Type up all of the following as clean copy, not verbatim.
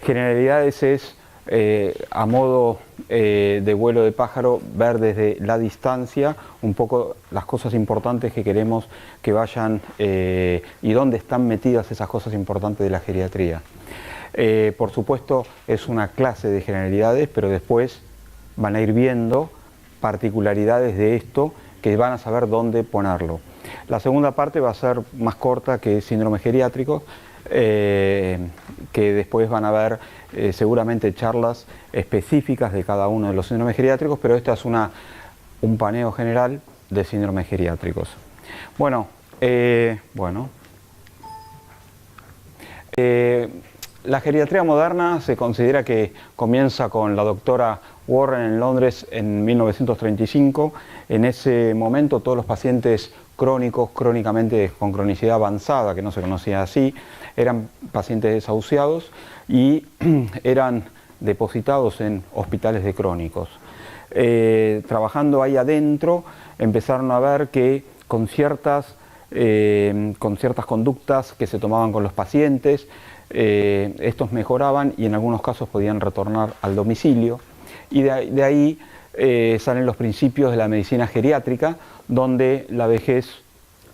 Generalidades es, a modo de vuelo de pájaro, ver desde la distancia un poco las cosas importantes que queremos que vayan y dónde están metidas esas cosas importantes de la geriatría. Por supuesto es una clase de generalidades, pero después van a ir viendo particularidades de esto que van a saber dónde ponerlo. La segunda parte va a ser más corta que síndromes geriátricos, que después van a ver seguramente charlas específicas de cada uno de los síndromes geriátricos, pero esta es un paneo general de síndromes geriátricos. La geriatría moderna se considera que comienza con la doctora Warren en Londres en 1935. En ese momento todos los pacientes crónicos, crónicamente con cronicidad avanzada, que no se conocía así, eran pacientes desahuciados y eran depositados en hospitales de crónicos. Trabajando ahí adentro empezaron a ver que con ciertas conductas que se tomaban con los pacientes, estos mejoraban y en algunos casos podían retornar al domicilio, y de ahí salen los principios de la medicina geriátrica, donde la vejez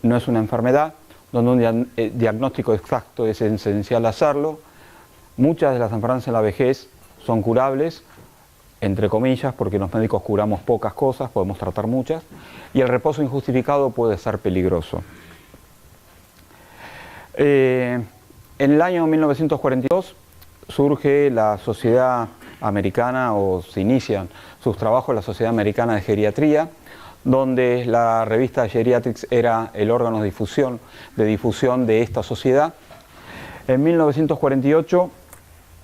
no es una enfermedad, donde un diagnóstico exacto es esencial hacerlo. Muchas de las enfermedades en la vejez son curables, entre comillas, porque los médicos curamos pocas cosas, podemos tratar muchas, y el reposo injustificado puede ser peligroso. En el año 1942 surge la Sociedad Americana, o se inician sus trabajos, la Sociedad Americana de Geriatría, donde la revista Geriatrics era el órgano de difusión de esta sociedad. En 1948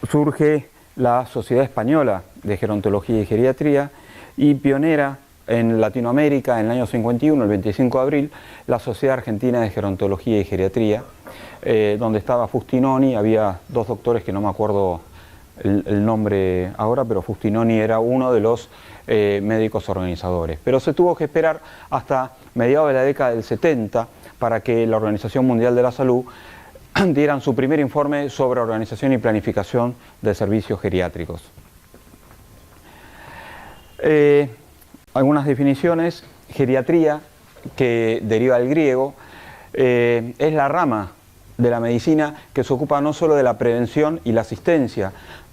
surge la Sociedad Española de Gerontología y Geriatría, y pionera en Latinoamérica en el año 51, el 25 de abril, la Sociedad Argentina de Gerontología y Geriatría, donde estaba Fustinoni. Había dos doctores que no me acuerdo el nombre ahora, pero Fustinoni era uno de los médicos organizadores. Pero se tuvo que esperar hasta mediados de la década del 70 para que la Organización Mundial de la Salud dieran su primer informe sobre organización y planificación de servicios geriátricos. Algunas definiciones: geriatría, que deriva del griego, es la rama de la medicina que se ocupa no solo de la prevención y la asistencia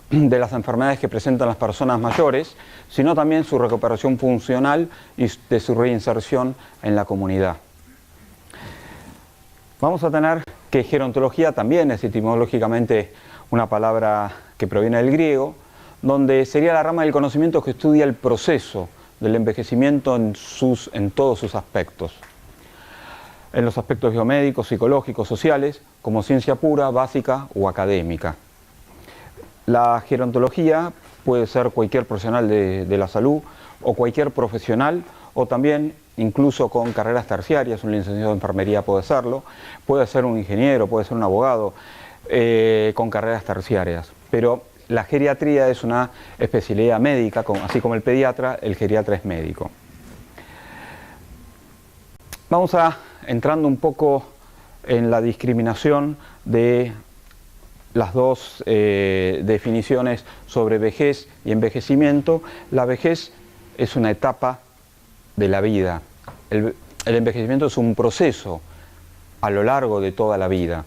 de las enfermedades que presentan las personas mayores, sino también su recuperación funcional y de su reinserción en la comunidad. Vamos a tener que gerontología también es etimológicamente una palabra que proviene del griego, donde sería la rama del conocimiento que estudia el proceso del envejecimiento en todos sus aspectos. En los aspectos biomédicos, psicológicos, sociales, como ciencia pura, básica o académica. La gerontología puede ser cualquier profesional de la salud, o cualquier profesional, o también incluso con carreras terciarias. Un licenciado de enfermería puede serlo, puede ser un ingeniero, puede ser un abogado, con carreras terciarias. Pero la geriatría es una especialidad médica, así como el pediatra, el geriatra es médico. Vamos entrando un poco en la discriminación de las dos definiciones sobre vejez y envejecimiento. La vejez es una etapa de la vida. El envejecimiento es un proceso a lo largo de toda la vida,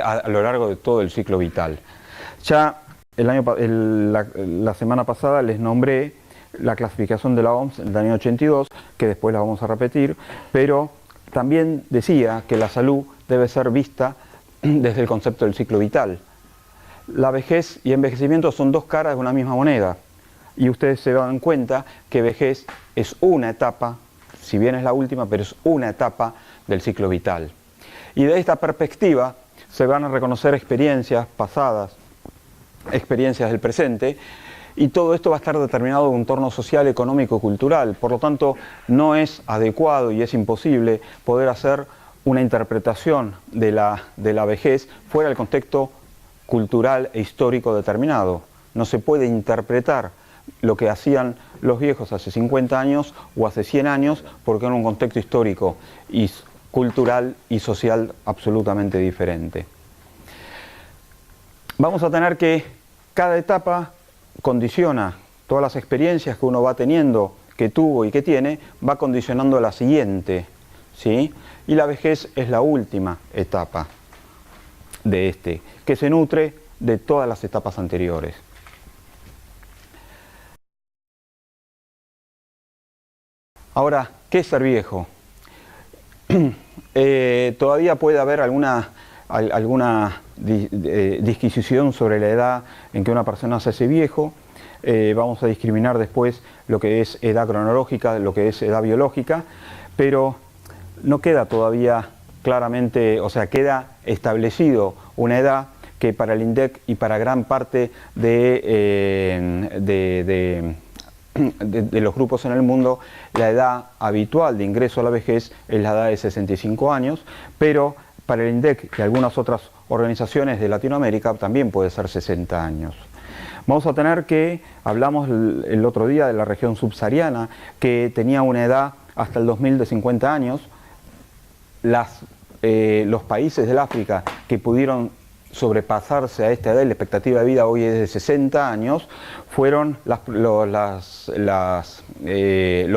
a lo largo de todo el ciclo vital. Ya la semana pasada les nombré la clasificación de la OMS del año 82, que después la vamos a repetir, pero también decía que la salud debe ser vista desde el concepto del ciclo vital. La vejez y envejecimiento son dos caras de una misma moneda, y ustedes se dan cuenta que vejez es una etapa, si bien es la última, pero es una etapa del ciclo vital. Y de esta perspectiva se van a reconocer experiencias pasadas, experiencias del presente, y todo esto va a estar determinado en un entorno social, económico y cultural. Por lo tanto, no es adecuado y es imposible poder hacer una interpretación de la vejez fuera del contexto cultural e histórico determinado. No se puede interpretar lo que hacían los viejos hace 50 años o hace 100 años porque era un contexto histórico y cultural y social absolutamente diferente. vamos a tener que cada etapa condiciona todas las experiencias que uno va teniendo, que tuvo y que tiene, va condicionando la siguiente, ¿sí? Y la vejez es la última etapa de que se nutre de todas las etapas anteriores. Ahora, ¿qué es ser viejo? Todavía puede haber alguna disquisición sobre la edad en que una persona se hace viejo. Vamos a discriminar después lo que es edad cronológica, lo que es edad biológica, pero no queda todavía claramente, o sea, queda establecido una edad que para el INDEC y para gran parte de los grupos en el mundo, la edad habitual de ingreso a la vejez es la edad de 65 años, pero para el INDEC y algunas otras organizaciones de Latinoamérica también puede ser 60 años. Vamos a tener que, hablamos el otro día de la región subsahariana, que tenía una edad hasta el 2000 de 50 años. Los países del África que pudieron sobrepasarse a esta edad, la expectativa de vida hoy es de 60 años, fueron los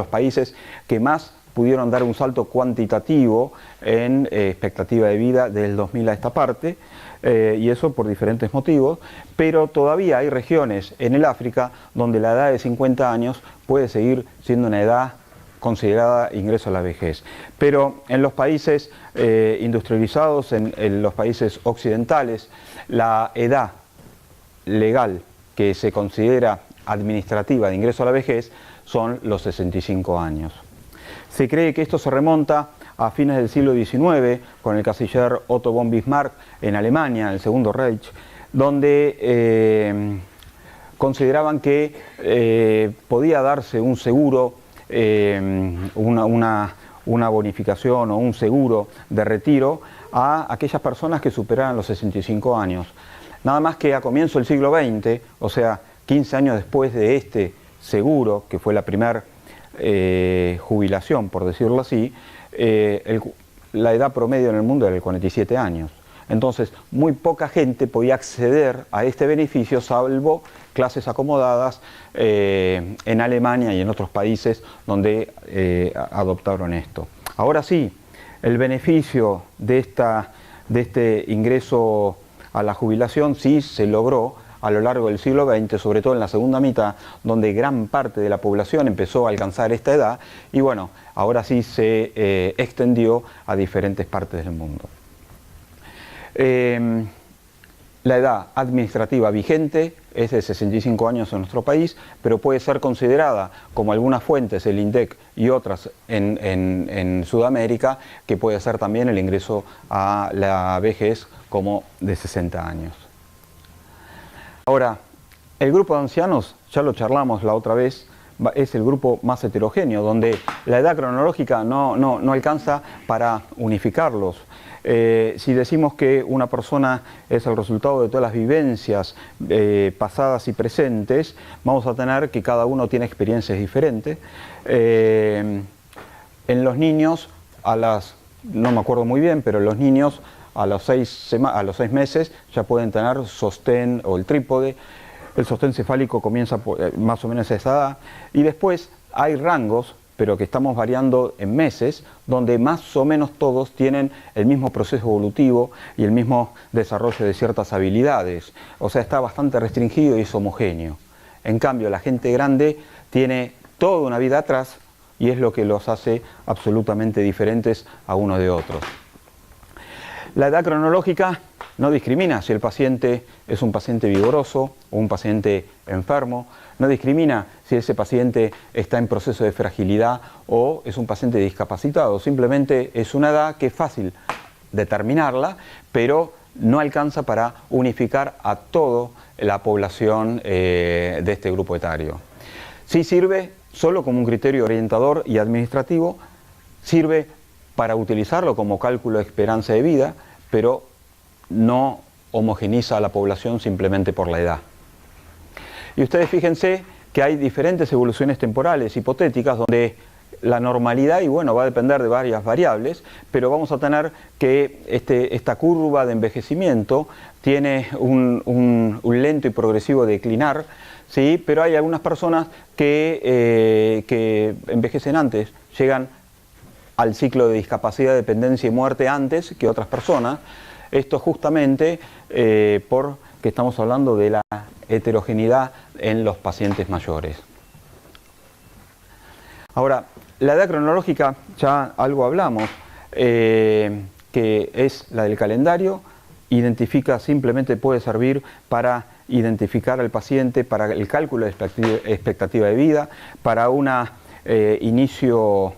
países que más pudieron dar un salto cuantitativo en expectativa de vida del 2000 a esta parte, y eso por diferentes motivos, pero todavía hay regiones en el África donde la edad de 50 años puede seguir siendo una edad considerada ingreso a la vejez. Pero en los países industrializados, en los países occidentales, la edad legal que se considera administrativa de ingreso a la vejez son los 65 años. Se cree que esto se remonta a fines del siglo XIX con el canciller Otto von Bismarck en Alemania, el Segundo Reich, donde consideraban que podía darse un seguro, una bonificación o un seguro de retiro a aquellas personas que superaran los 65 años. Nada más que a comienzo del siglo XX, o sea, 15 años después de este seguro, que fue la primera jubilación, por decirlo así, la edad promedio en el mundo era de 47 años. Entonces, muy poca gente podía acceder a este beneficio, salvo clases acomodadas en Alemania y en otros países donde adoptaron esto. Ahora sí, el beneficio de este ingreso a la jubilación sí se logró a lo largo del siglo XX, sobre todo en la segunda mitad, donde gran parte de la población empezó a alcanzar esta edad, y bueno, ahora sí se extendió a diferentes partes del mundo. La edad administrativa vigente es de 65 años en nuestro país, pero puede ser considerada, como algunas fuentes, el INDEC y otras en Sudamérica, que puede ser también el ingreso a la vejez como de 60 años. Ahora, el grupo de ancianos, ya lo charlamos la otra vez, es el grupo más heterogéneo, donde la edad cronológica no alcanza para unificarlos. Si decimos que una persona es el resultado de todas las vivencias pasadas y presentes, vamos a tener que cada uno tiene experiencias diferentes. En los niños, no me acuerdo muy bien, pero los niños a los 6 meses ya pueden tener sostén o el trípode. El sostén cefálico comienza más o menos a esa edad, y después hay rangos, pero que estamos variando en meses, donde más o menos todos tienen el mismo proceso evolutivo y el mismo desarrollo de ciertas habilidades. O sea, está bastante restringido y es homogéneo. En cambio, la gente grande tiene toda una vida atrás y es lo que los hace absolutamente diferentes a uno de otros. La edad cronológica no discrimina si el paciente es un paciente vigoroso o un paciente enfermo, no discrimina si ese paciente está en proceso de fragilidad o es un paciente discapacitado, simplemente es una edad que es fácil determinarla, pero no alcanza para unificar a toda la población de este grupo etario. Sí sirve solo como un criterio orientador y administrativo, sirve para utilizarlo como cálculo de esperanza de vida, pero no homogeniza a la población simplemente por la edad. Y ustedes fíjense que hay diferentes evoluciones temporales hipotéticas donde la normalidad y bueno, va a depender de varias variables, pero vamos a tener que esta curva de envejecimiento tiene un lento y progresivo declinar, ¿sí? Pero hay algunas personas que envejecen antes, llegan al ciclo de discapacidad, dependencia y muerte antes que otras personas. Esto justamente porque estamos hablando de la heterogeneidad en los pacientes mayores. Ahora, la edad cronológica, ya algo hablamos, que es la del calendario, identifica, simplemente puede servir para identificar al paciente, para el cálculo de expectativa de vida, para un inicio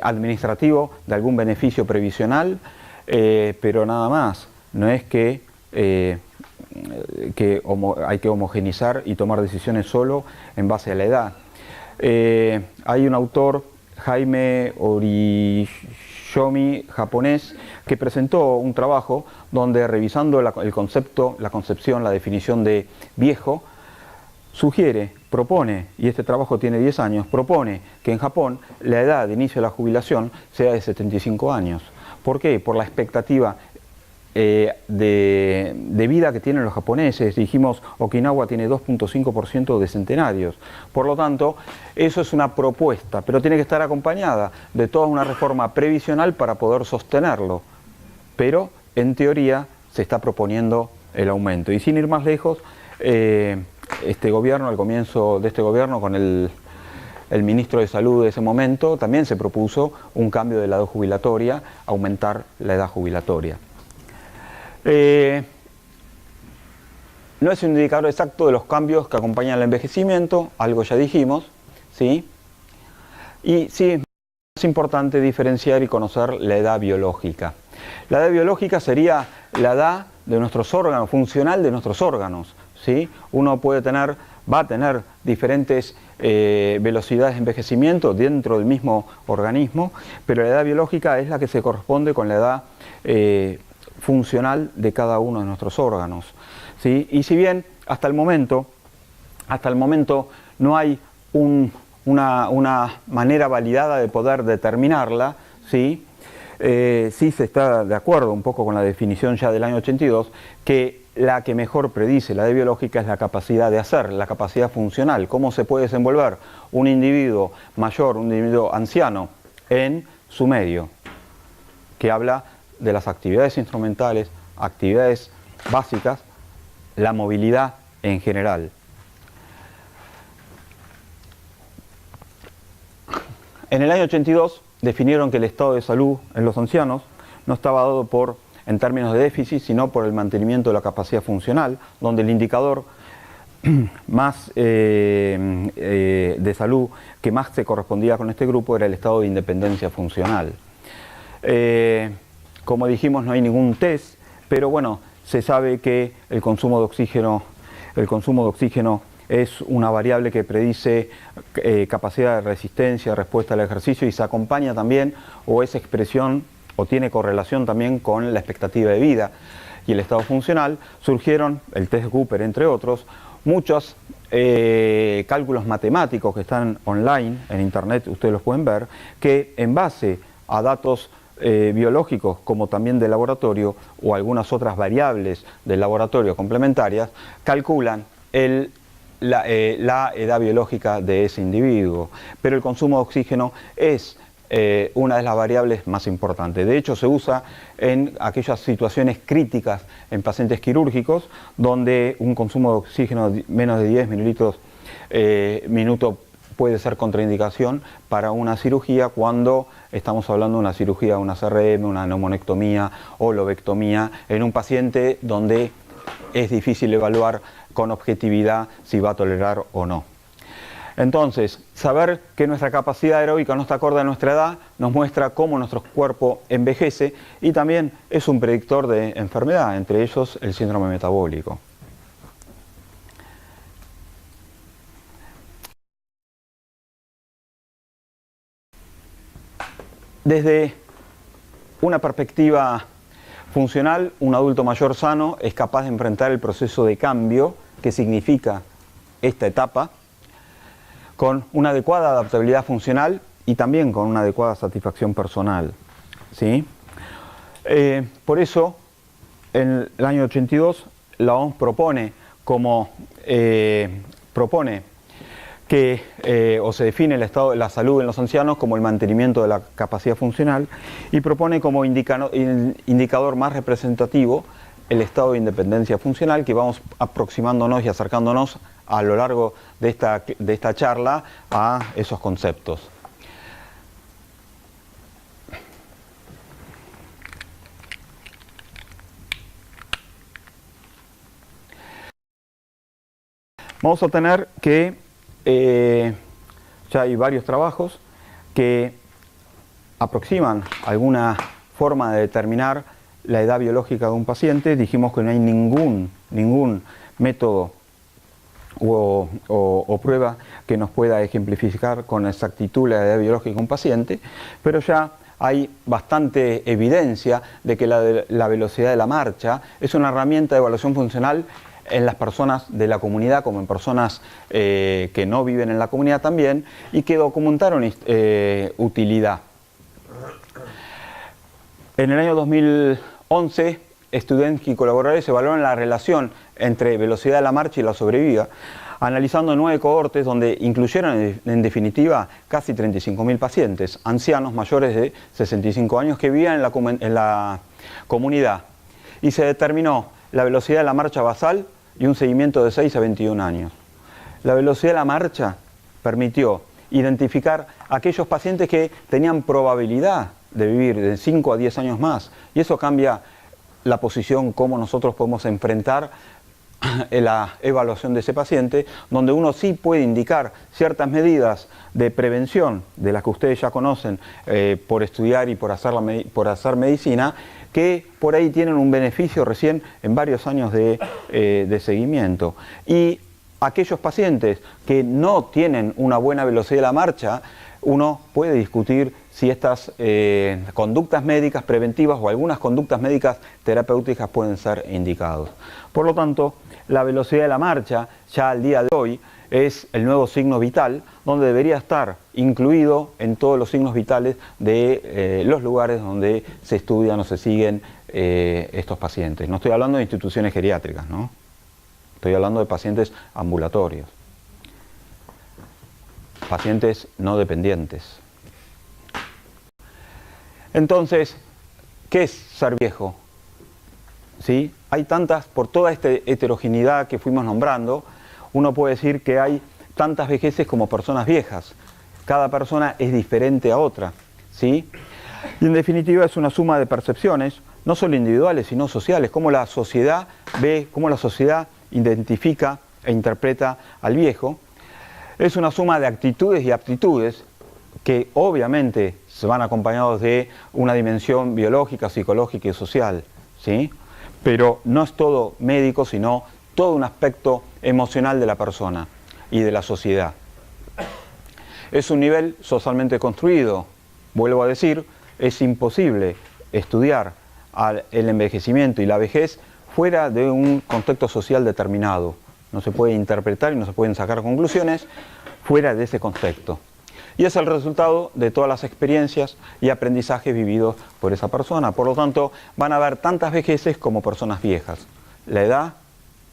administrativo de algún beneficio previsional, pero nada más. No es que hay que homogenizar y tomar decisiones solo en base a la edad. Hay un autor, Jaime Oriyomi, japonés, que presentó un trabajo donde, revisando el concepto, la concepción, la definición de viejo, sugiere, propone, y este trabajo tiene 10 años, propone que en Japón la edad de inicio de la jubilación sea de 75 años. ¿Por qué? Por la expectativa de vida que tienen los japoneses. Dijimos, Okinawa tiene 2.5% de centenarios. Por lo tanto, eso es una propuesta, pero tiene que estar acompañada de toda una reforma previsional para poder sostenerlo. Pero, en teoría, se está proponiendo el aumento. Y sin ir más lejos, este gobierno, al comienzo de este gobierno, con el ministro de Salud de ese momento, también se propuso un cambio de la edad jubilatoria, aumentar la edad jubilatoria. No es un indicador exacto de los cambios que acompañan el envejecimiento, algo ya dijimos, ¿sí? Y sí, es importante diferenciar y conocer la edad biológica. La edad biológica sería la edad de nuestros órganos, funcional de nuestros órganos, ¿sí? Uno va a tener diferentes velocidades de envejecimiento dentro del mismo organismo, pero la edad biológica es la que se corresponde con la edad funcional de cada uno de nuestros órganos, ¿sí? Y si bien hasta el momento no hay una manera validada de poder determinarla, ¿sí? Sí se está de acuerdo un poco con la definición ya del año 82, que la que mejor predice la edad biológica es la capacidad de hacer, la capacidad funcional, cómo se puede desenvolver un individuo mayor, un individuo anciano en su medio, que habla de las actividades instrumentales, actividades básicas, la movilidad en general. En el año 82 definieron que el estado de salud en los ancianos no estaba dado en términos de déficit, sino por el mantenimiento de la capacidad funcional, donde el indicador más de salud que más se correspondía con este grupo era el estado de independencia funcional. Como dijimos, no hay ningún test, pero bueno, se sabe que el consumo de oxígeno es una variable que predice capacidad de resistencia, respuesta al ejercicio, y se acompaña también, o es expresión, o tiene correlación también con la expectativa de vida y el estado funcional. Surgieron, el test Cooper entre otros, muchos cálculos matemáticos que están online, en internet ustedes los pueden ver, que en base a datos biológicos como también de laboratorio o algunas otras variables del laboratorio complementarias, calculan la edad biológica de ese individuo. Pero el consumo de oxígeno es una de las variables más importantes. De hecho, se usa en aquellas situaciones críticas en pacientes quirúrgicos, donde un consumo de oxígeno de menos de 10 mililitros minuto puede ser contraindicación para una cirugía, cuando estamos hablando de una cirugía, una CRM, una neumonectomía o lobectomía, en un paciente donde es difícil evaluar con objetividad si va a tolerar o no. Entonces, saber que nuestra capacidad aeróbica no está acorde a nuestra edad nos muestra cómo nuestro cuerpo envejece, y también es un predictor de enfermedad, entre ellos el síndrome metabólico. Desde una perspectiva funcional, un adulto mayor sano es capaz de enfrentar el proceso de cambio que significa esta etapa con una adecuada adaptabilidad funcional y también con una adecuada satisfacción personal, ¿sí? Por eso, en el año 82, la OMS propone que o se define el estado de la salud en los ancianos como el mantenimiento de la capacidad funcional y propone como indicador más representativo el estado de independencia funcional, que vamos aproximándonos y acercándonos a lo largo de esta charla a esos conceptos. Vamos a tener que ya hay varios trabajos que aproximan alguna forma de determinar la edad biológica de un paciente. Dijimos que no hay ningún método o prueba que nos pueda ejemplificar con exactitud la edad biológica de un paciente, pero ya hay bastante evidencia de que la velocidad de la marcha es una herramienta de evaluación funcional en las personas de la comunidad como en personas que no viven en la comunidad también, y que documentaron utilidad. En el año 2011, Studensky y colaboradores evaluaron la relación entre velocidad de la marcha y la sobrevida, analizando 9 cohortes donde incluyeron en definitiva casi 35.000 pacientes, ancianos mayores de 65 años que vivían en la comunidad, y se determinó la velocidad de la marcha basal y un seguimiento de 6 a 21 años. La velocidad de la marcha permitió identificar a aquellos pacientes que tenían probabilidad de vivir de 5 a 10 años más, y eso cambia la posición, cómo nosotros podemos enfrentar la evaluación de ese paciente, donde uno sí puede indicar ciertas medidas de prevención, de las que ustedes ya conocen por estudiar y por hacer medicina, que por ahí tienen un beneficio recién en varios años de seguimiento. Y aquellos pacientes que no tienen una buena velocidad de la marcha, uno puede discutir si estas conductas médicas preventivas o algunas conductas médicas terapéuticas pueden ser indicados. Por lo tanto, la velocidad de la marcha ya al día de hoy es el nuevo signo vital, donde debería estar incluido en todos los signos vitales de los lugares donde se estudian o se siguen estos pacientes. No estoy hablando de instituciones geriátricas, ¿no? Estoy hablando de pacientes ambulatorios, pacientes no dependientes. Entonces, ¿qué es ser viejo? ¿Sí? Hay tantas, por toda esta heterogeneidad que fuimos nombrando, uno puede decir que hay tantas vejeces como personas viejas. Cada persona es diferente a otra, ¿sí? Y en definitiva es una suma de percepciones, no solo individuales, sino sociales, cómo la sociedad ve, cómo la sociedad identifica e interpreta al viejo. Es una suma de actitudes y aptitudes que obviamente se van acompañados de una dimensión biológica, psicológica y social, ¿sí? Pero no es todo médico, sino todo un aspecto emocional de la persona y de la sociedad. Es un nivel socialmente construido. Vuelvo a decir, es imposible estudiar el envejecimiento y la vejez fuera de un contexto social determinado. No se puede interpretar y no se pueden sacar conclusiones fuera de ese contexto. Y es el resultado de todas las experiencias y aprendizajes vividos por esa persona. Por lo tanto, van a haber tantas vejeces como personas viejas. La edad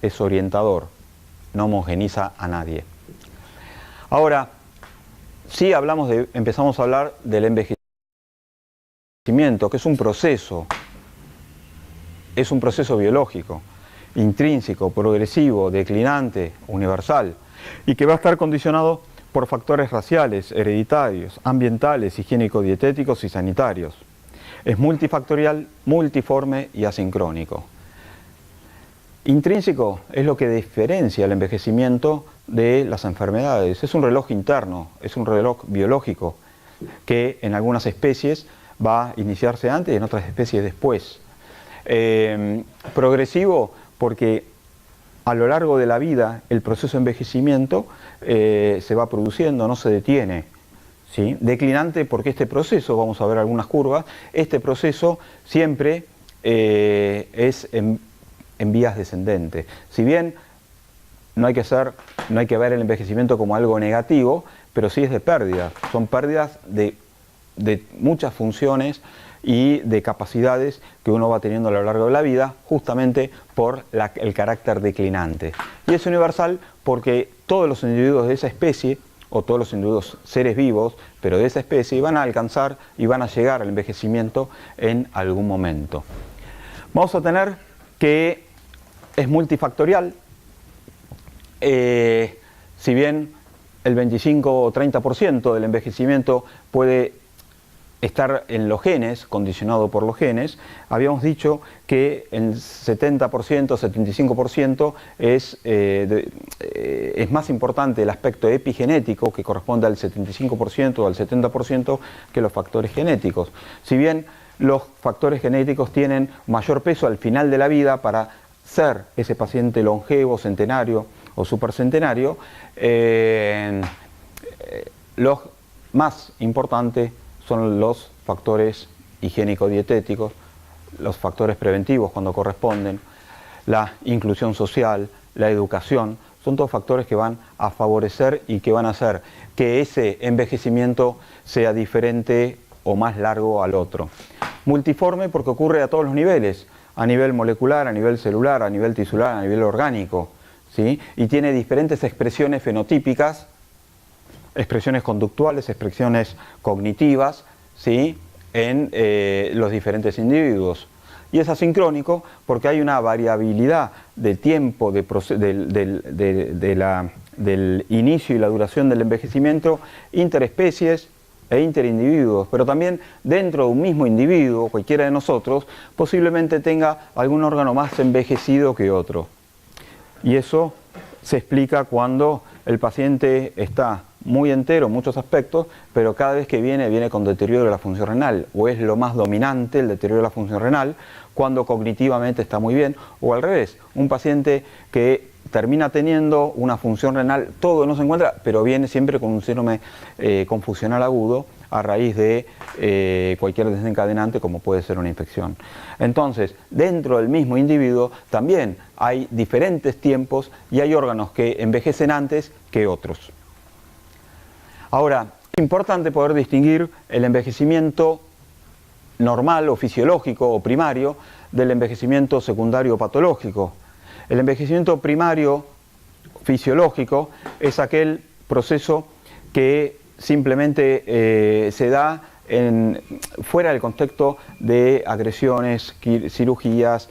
es orientador, no homogeniza a nadie. Ahora, sí empezamos a hablar del envejecimiento, que es un proceso biológico, intrínseco, progresivo, declinante, universal, y que va a estar condicionado por factores raciales, hereditarios, ambientales, higiénico-dietéticos y sanitarios. Es multifactorial, multiforme y asincrónico. Intrínseco es lo que diferencia el envejecimiento de las enfermedades. Es un reloj interno, es un reloj biológico que en algunas especies va a iniciarse antes y en otras especies después. Progresivo porque a lo largo de la vida el proceso de envejecimiento se va produciendo, no se detiene, ¿sí? Declinante porque este proceso, vamos a ver algunas curvas, este proceso siempre es en vías descendentes. Si bien no hay que ver el envejecimiento como algo negativo, pero sí es de pérdidas. Son pérdidas de muchas funciones y de capacidades que uno va teniendo a lo largo de la vida, justamente por el carácter declinante. Y es universal porque todos los individuos de esa especie, o todos los individuos seres vivos, pero de esa especie, van a alcanzar y van a llegar al envejecimiento en algún momento. Vamos a tener que es multifactorial. Si bien el 25 o 30% del envejecimiento puede estar en los genes, condicionado por los genes, habíamos dicho que el 70%, 75% es más importante el aspecto epigenético, que corresponde al 75% o al 70%, que los factores genéticos. Si bien los factores genéticos tienen mayor peso al final de la vida para ser ese paciente longevo, centenario o supercentenario, los más importantes son los factores higiénico-dietéticos, los factores preventivos cuando corresponden, la inclusión social, la educación, son todos factores que van a favorecer y que van a hacer que ese envejecimiento sea diferente o más largo al otro. Multiforme porque ocurre a todos los niveles, a nivel molecular, a nivel celular, a nivel tisular, a nivel orgánico, ¿sí? Y tiene diferentes expresiones fenotípicas, expresiones conductuales, expresiones cognitivas, ¿sí? En los diferentes individuos. Y es asincrónico porque hay una variabilidad de tiempo del inicio y la duración del envejecimiento interespecies e interindividuos, pero también dentro de un mismo individuo, cualquiera de nosotros, posiblemente tenga algún órgano más envejecido que otro. Y eso se explica cuando el paciente está muy entero en muchos aspectos, pero cada vez que viene con deterioro de la función renal, o es lo más dominante el deterioro de la función renal, cuando cognitivamente está muy bien, o al revés, un paciente que termina teniendo una función renal, todo no se encuentra, pero viene siempre con un síndrome confusional agudo a raíz de cualquier desencadenante como puede ser una infección. Entonces, dentro del mismo individuo también hay diferentes tiempos y hay órganos que envejecen antes que otros. Ahora, es importante poder distinguir el envejecimiento normal o fisiológico o primario del envejecimiento secundario o patológico. El envejecimiento primario fisiológico es aquel proceso que simplemente se da fuera del contexto de agresiones, cirugías,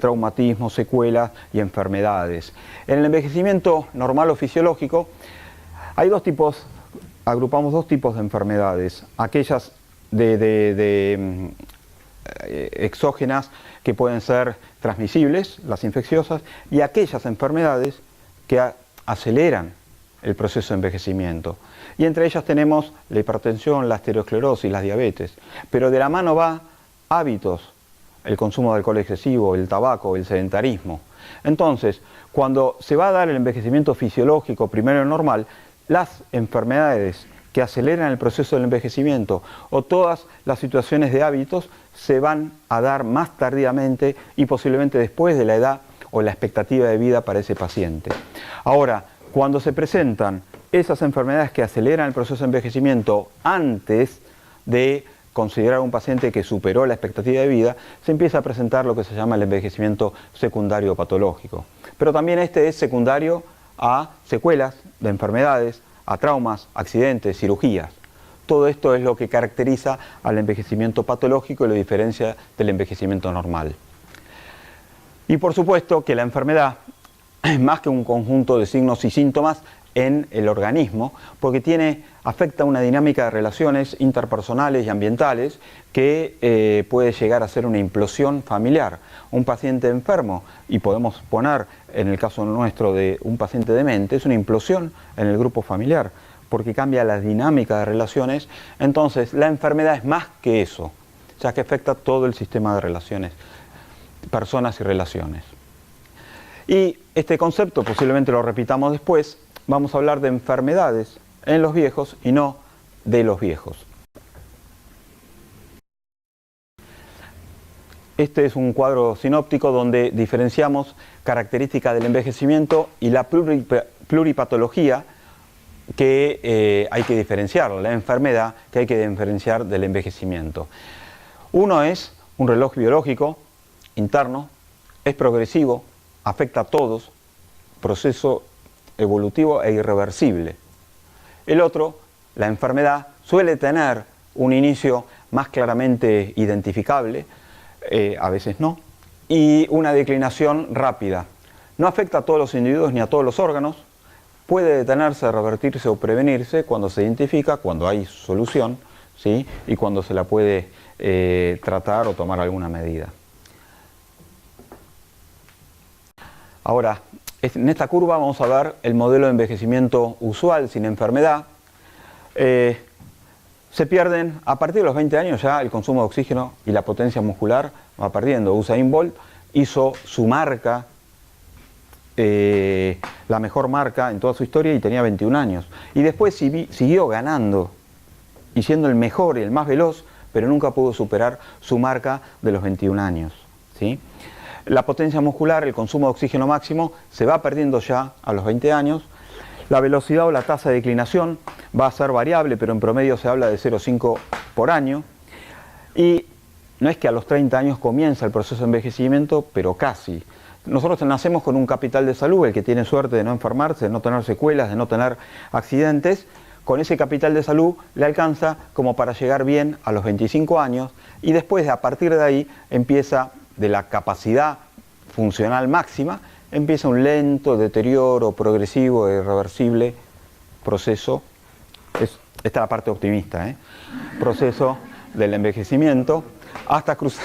traumatismos, secuelas y enfermedades. En el envejecimiento normal o fisiológico hay agrupamos dos tipos de enfermedades, aquellas exógenas que pueden ser transmisibles, las infecciosas, y aquellas enfermedades que aceleran el proceso de envejecimiento. Y entre ellas tenemos la hipertensión, la esteroesclerosis, la diabetes. Pero de la mano va hábitos, el consumo de alcohol excesivo, el tabaco, el sedentarismo. Entonces, cuando se va a dar el envejecimiento fisiológico primero normal, las enfermedades que aceleran el proceso del envejecimiento o todas las situaciones de hábitos se van a dar más tardíamente y posiblemente después de la edad o la expectativa de vida para ese paciente. Ahora, cuando se presentan esas enfermedades que aceleran el proceso de envejecimiento antes de considerar un paciente que superó la expectativa de vida, se empieza a presentar lo que se llama el envejecimiento secundario patológico. Pero también este es secundario a secuelas de enfermedades, a traumas, accidentes, cirugías. Todo esto es lo que caracteriza al envejecimiento patológico y lo diferencia del envejecimiento normal. Y por supuesto que la enfermedad es más que un conjunto de signos y síntomas en el organismo, porque afecta una dinámica de relaciones interpersonales y ambientales que puede llegar a ser una implosión familiar. Un paciente enfermo, y podemos poner en el caso nuestro de un paciente demente, es una implosión en el grupo familiar, porque cambia la dinámica de relaciones. Entonces la enfermedad es más que eso, ya que afecta todo el sistema de relaciones, personas y relaciones. Y este concepto posiblemente lo repitamos después. Vamos a hablar de enfermedades en los viejos y no de los viejos. Este es un cuadro sinóptico donde diferenciamos características del envejecimiento y la pluripatología que hay que diferenciar, la enfermedad que hay que diferenciar del envejecimiento. Uno es un reloj biológico interno, es progresivo, afecta a todos, proceso evolutivo e irreversible. El otro, la enfermedad, suele tener un inicio más claramente identificable, a veces no, y una declinación rápida. No afecta a todos los individuos ni a todos los órganos, puede detenerse, revertirse o prevenirse cuando se identifica, cuando hay solución, ¿sí? Y cuando se la puede tratar o tomar alguna medida. Ahora, en esta curva vamos a ver el modelo de envejecimiento usual sin enfermedad. Se pierden, a partir de los 20 años ya el consumo de oxígeno y la potencia muscular va perdiendo. Usain Bolt hizo su marca, la mejor marca en toda su historia y tenía 21 años. Y después siguió ganando y siendo el mejor y el más veloz, pero nunca pudo superar su marca de los 21 años, ¿sí? La potencia muscular, el consumo de oxígeno máximo, se va perdiendo ya a los 20 años. La velocidad o la tasa de declinación va a ser variable, pero en promedio se habla de 0,5 por año. Y no es que a los 30 años comienza el proceso de envejecimiento, pero casi. Nosotros nacemos con un capital de salud, el que tiene suerte de no enfermarse, de no tener secuelas, de no tener accidentes. Con ese capital de salud le alcanza como para llegar bien a los 25 años y después, a partir de ahí, empieza de la capacidad funcional máxima, empieza un lento deterioro progresivo e irreversible proceso, esta es la parte optimista, proceso del envejecimiento, hasta cruzar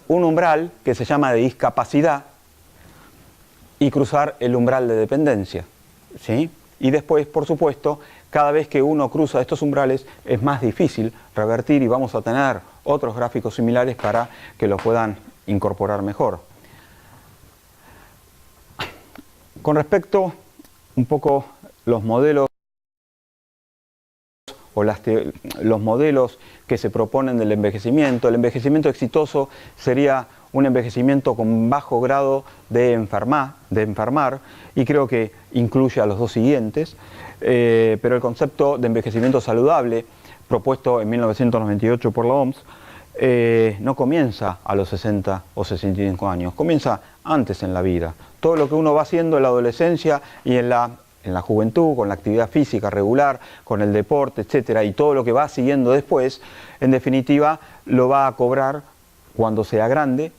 un umbral que se llama de discapacidad y cruzar el umbral de dependencia, ¿sí? Y después, por supuesto, cada vez que uno cruza estos umbrales es más difícil revertir y vamos a tener otros gráficos similares para que lo puedan incorporar mejor. Con respecto un poco los modelos o los modelos que se proponen del envejecimiento, el envejecimiento exitoso sería un envejecimiento con bajo grado de enfermar, y creo que incluye a los dos siguientes, pero el concepto de envejecimiento saludable, propuesto en 1998 por la OMS, no comienza a los 60 o 65 años, comienza antes en la vida. Todo lo que uno va haciendo en la adolescencia y en la juventud, con la actividad física regular, con el deporte, etcétera, y todo lo que va siguiendo después, en definitiva, lo va a cobrar cuando sea grande.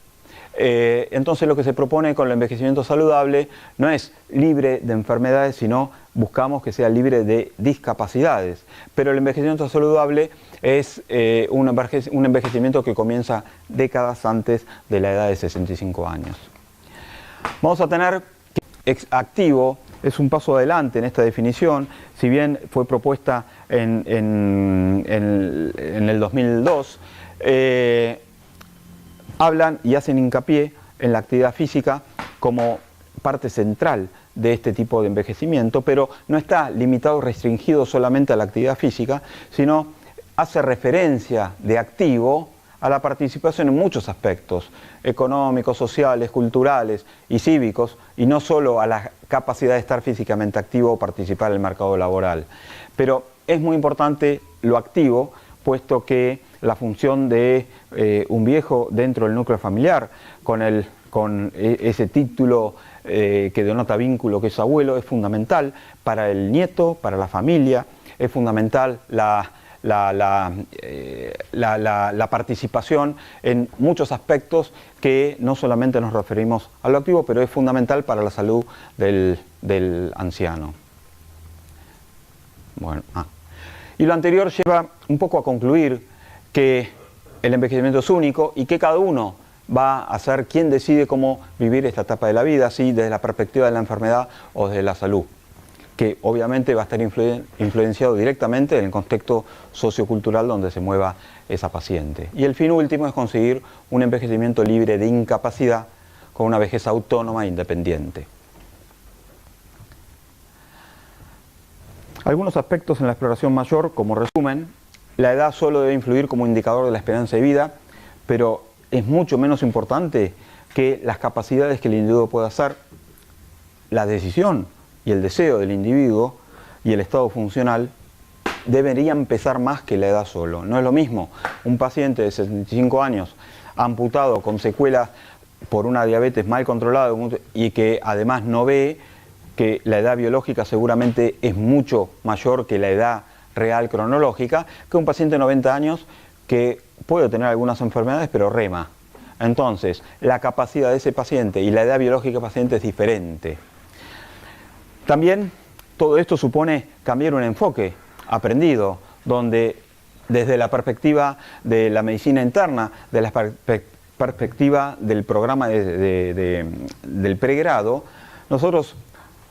Entonces lo que se propone con el envejecimiento saludable no es libre de enfermedades, sino buscamos que sea libre de discapacidades. Pero el envejecimiento saludable es un envejecimiento que comienza décadas antes de la edad de 65 años. Vamos a tener que activo es un paso adelante en esta definición, si bien fue propuesta en el 2002, hablan y hacen hincapié en la actividad física como parte central de este tipo de envejecimiento, pero no está limitado o restringido solamente a la actividad física, sino hace referencia de activo a la participación en muchos aspectos, económicos, sociales, culturales y cívicos, y no solo a la capacidad de estar físicamente activo o participar en el mercado laboral. Pero es muy importante lo activo, puesto que la función de un viejo dentro del núcleo familiar, con ese título que denota vínculo que es abuelo, es fundamental para el nieto, para la familia, es fundamental la participación en muchos aspectos que no solamente nos referimos a lo activo, pero es fundamental para la salud del anciano. Bueno, y lo anterior lleva un poco a concluir que el envejecimiento es único y que cada uno va a ser quien decide cómo vivir esta etapa de la vida, así desde la perspectiva de la enfermedad o desde la salud, que obviamente va a estar influenciado directamente en el contexto sociocultural donde se mueva esa paciente. Y el fin último es conseguir un envejecimiento libre de incapacidad con una vejez autónoma e independiente. Algunos aspectos en la exploración mayor, como resumen, la edad solo debe influir como indicador de la esperanza de vida, pero es mucho menos importante que las capacidades que el individuo pueda hacer, la decisión y el deseo del individuo y el estado funcional deberían pesar más que la edad solo. No es lo mismo un paciente de 65 años amputado con secuelas por una diabetes mal controlada y que además no ve, que la edad biológica seguramente es mucho mayor que la edad real cronológica, que un paciente de 90 años que puede tener algunas enfermedades pero rema. Entonces, la capacidad de ese paciente y la edad biológica del paciente es diferente. También todo esto supone cambiar un enfoque aprendido, donde desde la perspectiva de la medicina interna, de la perspectiva del programa del pregrado, nosotros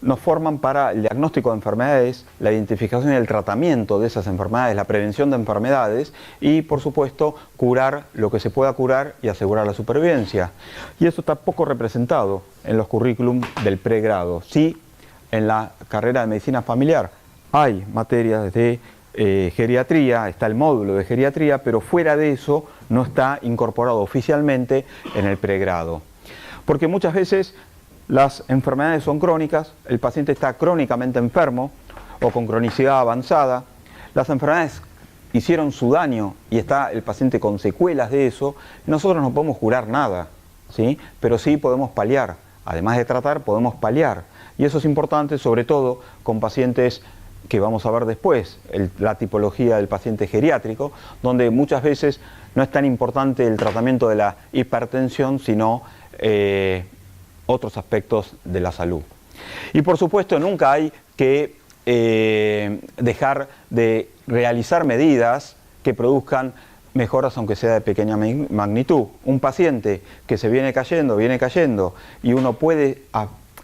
nos forman para el diagnóstico de enfermedades, la identificación y el tratamiento de esas enfermedades, la prevención de enfermedades y, por supuesto, curar lo que se pueda curar y asegurar la supervivencia. Y eso está poco representado en los currículum del pregrado. Sí, en la carrera de medicina familiar hay materias de geriatría, está el módulo de geriatría, pero fuera de eso no está incorporado oficialmente en el pregrado. Porque muchas veces las enfermedades son crónicas, el paciente está crónicamente enfermo o con cronicidad avanzada, las enfermedades hicieron su daño y está el paciente con secuelas de eso, nosotros no podemos curar nada, ¿sí? Pero sí podemos paliar, además de tratar podemos paliar, y eso es importante sobre todo con pacientes que vamos a ver después, la tipología del paciente geriátrico, donde muchas veces no es tan importante el tratamiento de la hipertensión, sino otros aspectos de la salud. Y por supuesto nunca hay que dejar de realizar medidas que produzcan mejoras aunque sea de pequeña magnitud. Un paciente que se viene cayendo y uno puede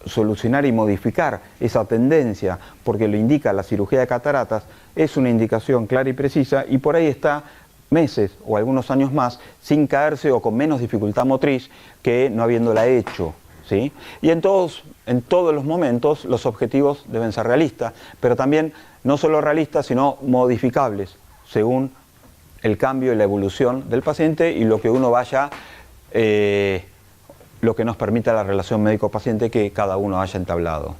solucionar y modificar esa tendencia porque lo indica la cirugía de cataratas, es una indicación clara y precisa y por ahí está meses o algunos años más sin caerse o con menos dificultad motriz que no habiéndola hecho. ¿Sí? Y en todos los momentos los objetivos deben ser realistas, pero también no solo realistas, sino modificables, según el cambio y la evolución del paciente y lo que uno vaya, lo que nos permita la relación médico-paciente que cada uno haya entablado.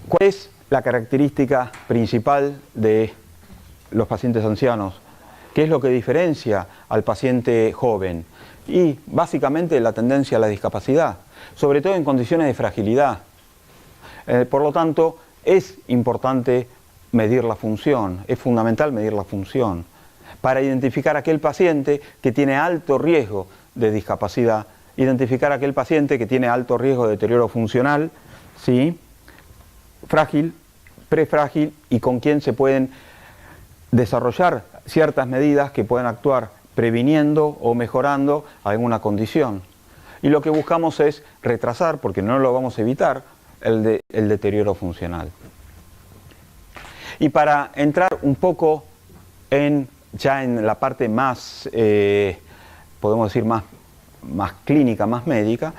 ¿Cuál es la característica principal de los pacientes ancianos? ¿Qué es lo que diferencia al paciente joven? Y básicamente la tendencia a la discapacidad, sobre todo en condiciones de fragilidad. Por lo tanto, es importante medir la función, es fundamental medir la función para identificar aquel paciente que tiene alto riesgo de discapacidad, identificar aquel paciente que tiene alto riesgo de deterioro funcional, ¿sí? Frágil, prefrágil y con quien se pueden desarrollar ciertas medidas que pueden actuar previniendo o mejorando alguna condición. Y lo que buscamos es retrasar, porque no lo vamos a evitar, el deterioro funcional. Y para entrar un poco ya en la parte más, podemos decir más clínica, más médica,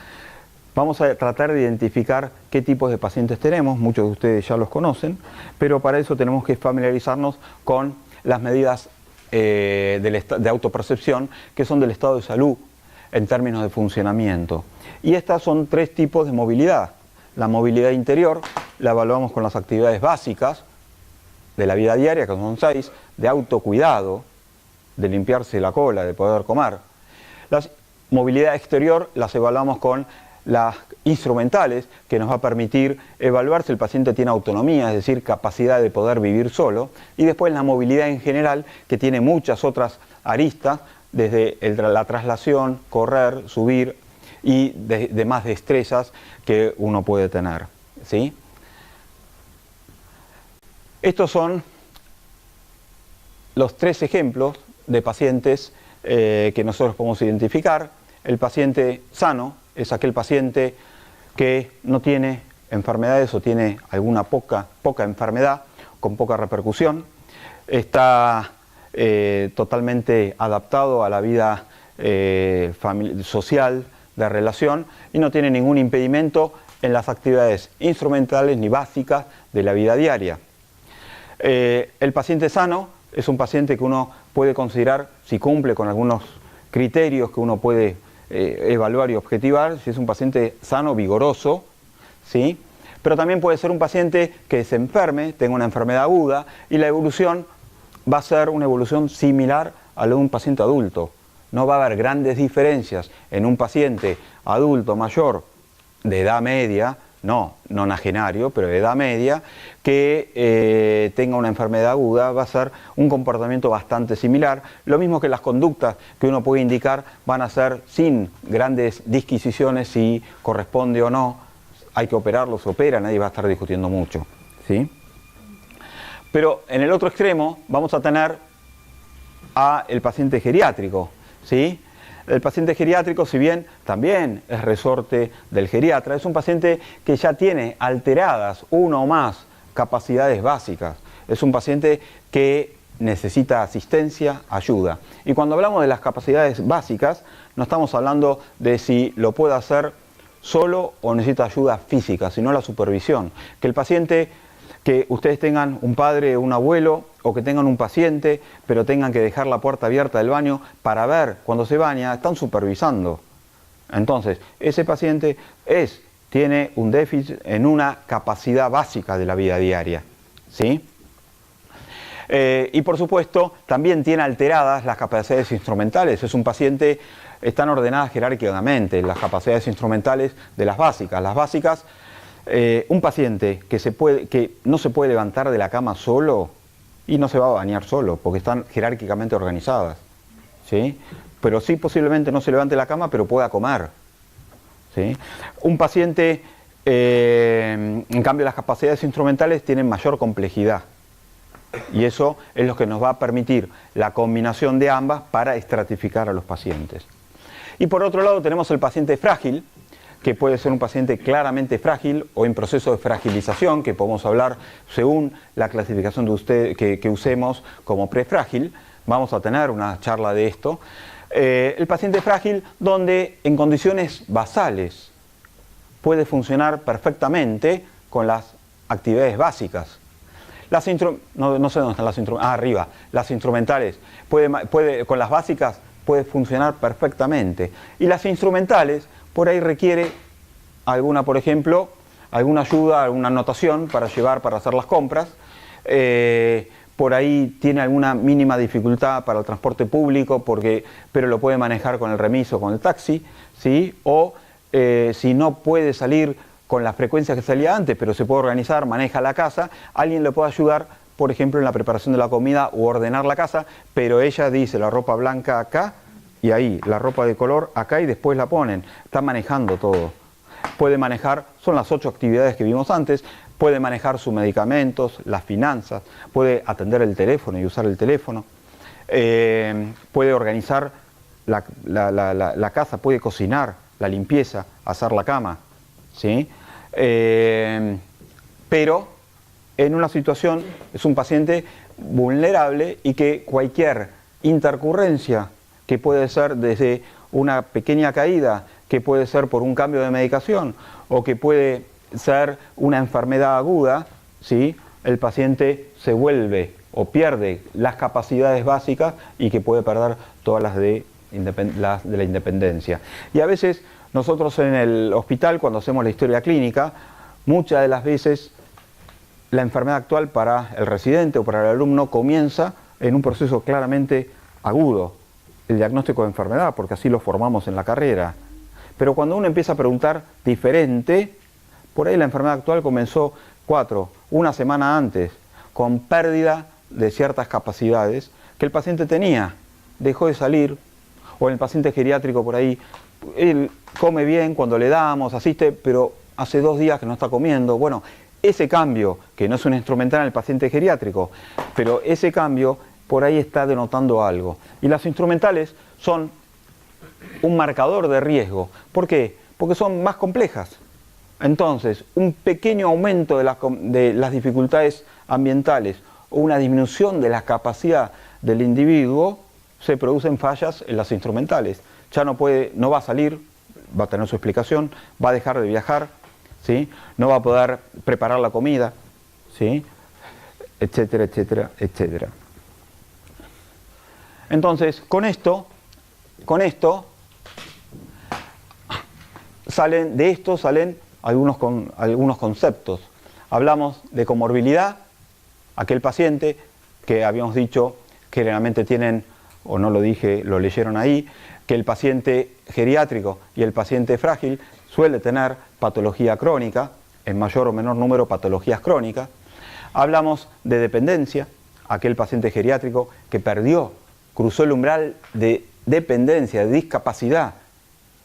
vamos a tratar de identificar qué tipos de pacientes tenemos, muchos de ustedes ya los conocen, pero para eso tenemos que familiarizarnos con las medidas de autopercepción que son del estado de salud en términos de funcionamiento. Y estas son tres tipos de movilidad. La movilidad interior la evaluamos con las actividades básicas de la vida diaria, que son 6, de autocuidado, de limpiarse la cola, de poder comer. La movilidad exterior las evaluamos con las instrumentales, que nos va a permitir evaluar si el paciente tiene autonomía, es decir, capacidad de poder vivir solo, y después la movilidad en general, que tiene muchas otras aristas, desde la traslación, correr, subir y demás destrezas que uno puede tener, ¿sí? Estos son los 3 ejemplos de pacientes que nosotros podemos identificar. El paciente sano es aquel paciente que no tiene enfermedades o tiene alguna poca enfermedad con poca repercusión, está totalmente adaptado a la vida social de relación y no tiene ningún impedimento en las actividades instrumentales ni básicas de la vida diaria. El paciente sano es un paciente que uno puede considerar si cumple con algunos criterios que uno puede evaluar y objetivar, si es un paciente sano, vigoroso, ¿sí? Pero también puede ser un paciente que se enferme, tenga una enfermedad aguda y la evolución va a ser una evolución similar a la de un paciente adulto. No va a haber grandes diferencias en un paciente adulto mayor de edad media, no nonagenario, pero de edad media, que tenga una enfermedad aguda, va a ser un comportamiento bastante similar. Lo mismo que las conductas que uno puede indicar van a ser sin grandes disquisiciones si corresponde o no. Hay que operarlo, se opera, nadie va a estar discutiendo mucho, ¿sí? Pero en el otro extremo vamos a tener al paciente geriátrico, ¿sí? El paciente geriátrico, si bien también es resorte del geriatra, es un paciente que ya tiene alteradas una o más capacidades básicas. Es un paciente que necesita asistencia, ayuda. Y cuando hablamos de las capacidades básicas, no estamos hablando de si lo puede hacer solo o necesita ayuda física, sino la supervisión. Que el paciente, que ustedes tengan un padre o un abuelo o que tengan un paciente, pero tengan que dejar la puerta abierta del baño para ver cuando se baña, están supervisando. Entonces, ese paciente tiene un déficit en una capacidad básica de la vida diaria, ¿sí? Y por supuesto, también tiene alteradas las capacidades instrumentales. Es un paciente, están ordenadas jerárquicamente las capacidades instrumentales de las básicas. Las básicas, un paciente que no se puede levantar de la cama solo y no se va a bañar solo, porque están jerárquicamente organizadas, ¿sí? Pero sí posiblemente no se levante de la cama, pero pueda comer, ¿sí? Un paciente, en cambio, las capacidades instrumentales tienen mayor complejidad. Y eso es lo que nos va a permitir la combinación de ambas para estratificar a los pacientes. Y por otro lado tenemos el paciente frágil, que puede ser un paciente claramente frágil o en proceso de fragilización, que podemos hablar según la clasificación de que usemos como prefrágil. Vamos a tener una charla de esto. El paciente frágil, donde en condiciones basales puede funcionar perfectamente con las actividades básicas. No sé dónde están las instrumentales. Arriba. Las instrumentales. Con las básicas puede funcionar perfectamente. Y las instrumentales, por ahí requiere por ejemplo, alguna ayuda, alguna anotación para hacer las compras. Por ahí tiene alguna mínima dificultad para el transporte público, pero lo puede manejar con el remis o con el taxi, ¿sí? O si no puede salir con la frecuencia que salía antes, pero se puede organizar, maneja la casa, alguien le puede ayudar, por ejemplo, en la preparación de la comida o ordenar la casa, pero ella dice la ropa blanca acá y ahí, la ropa de color acá y después la ponen. Está manejando todo. Puede manejar, son las 8 actividades que vimos antes, puede manejar sus medicamentos, las finanzas, puede atender el teléfono y usar el teléfono, puede organizar la casa, puede cocinar, la limpieza, hacer la cama, ¿sí? Pero en una situación es un paciente vulnerable y que cualquier intercurrencia, que puede ser desde una pequeña caída, que puede ser por un cambio de medicación o que puede ser una enfermedad aguda, ¿sí? El paciente se vuelve o pierde las capacidades básicas y que puede perder todas las de la independencia. Y a veces nosotros en el hospital, cuando hacemos la historia clínica, muchas de las veces la enfermedad actual para el residente o para el alumno comienza en un proceso claramente agudo, el diagnóstico de enfermedad, porque así lo formamos en la carrera. Pero cuando uno empieza a preguntar diferente, por ahí la enfermedad actual comenzó una semana antes, con pérdida de ciertas capacidades que el paciente tenía, dejó de salir, o el paciente geriátrico por ahí, él come bien cuando le damos, asiste, pero hace 2 días que no está comiendo. Bueno, ese cambio, que no es un instrumental en el paciente geriátrico, pero ese cambio por ahí está denotando algo. Y las instrumentales son un marcador de riesgo. ¿Por qué? Porque son más complejas. Entonces, un pequeño aumento de las dificultades ambientales o una disminución de la capacidad del individuo, se producen fallas en las instrumentales. Ya no va a salir, va a tener su explicación, va a dejar de viajar, ¿sí? No va a poder preparar la comida, ¿sí? etcétera, etcétera, etcétera. Entonces, con esto salen algunos conceptos. Hablamos de comorbilidad, aquel paciente que habíamos dicho que generalmente tienen, o no lo dije, lo leyeron ahí, que el paciente geriátrico y el paciente frágil suele tener patología crónica, en mayor o menor número patologías crónicas. Hablamos de dependencia, aquel paciente geriátrico que cruzó el umbral de dependencia, de discapacidad,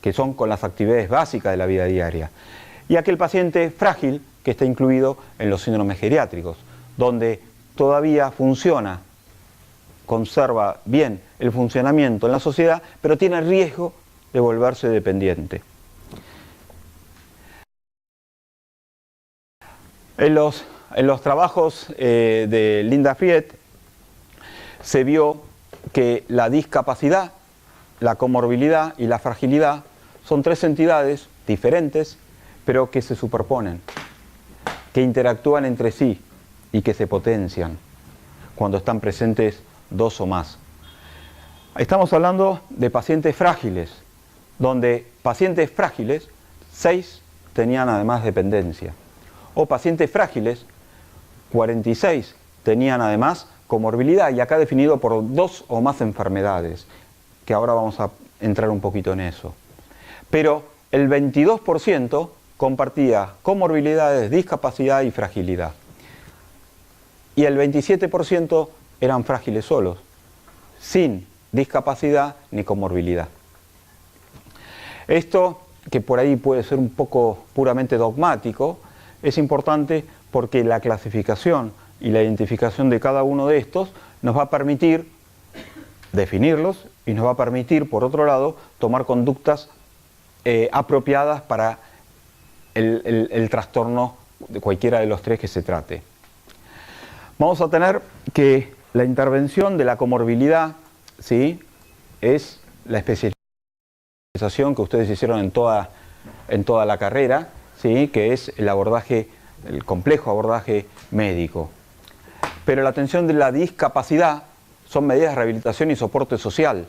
que son con las actividades básicas de la vida diaria. Y aquel paciente frágil que está incluido en los síndromes geriátricos, donde todavía funciona, conserva bien el funcionamiento en la sociedad, pero tiene riesgo de volverse dependiente. En los trabajos de Linda Fried se vio que la discapacidad, la comorbilidad y la fragilidad son tres entidades diferentes, pero que se superponen, que interactúan entre sí y que se potencian cuando están presentes dos o más. Estamos hablando de pacientes frágiles, donde pacientes frágiles, 6 tenían además dependencia. O pacientes frágiles, 46 tenían además comorbilidad, y acá definido por 2 o más enfermedades, que ahora vamos a entrar un poquito en eso. Pero el 22% compartía comorbilidades, discapacidad y fragilidad. Y el 27% eran frágiles solos, sin discapacidad ni comorbilidad. Esto, que por ahí puede ser un poco puramente dogmático, es importante porque la clasificación y la identificación de cada uno de estos nos va a permitir definirlos y nos va a permitir, por otro lado, tomar conductas apropiadas para el trastorno de cualquiera de los tres que se trate. Vamos a tener que la intervención de la comorbilidad, ¿sí?, es la especialización que ustedes hicieron en toda la carrera, ¿sí?, que es el complejo abordaje médico. Pero la atención de la discapacidad son medidas de rehabilitación y soporte social.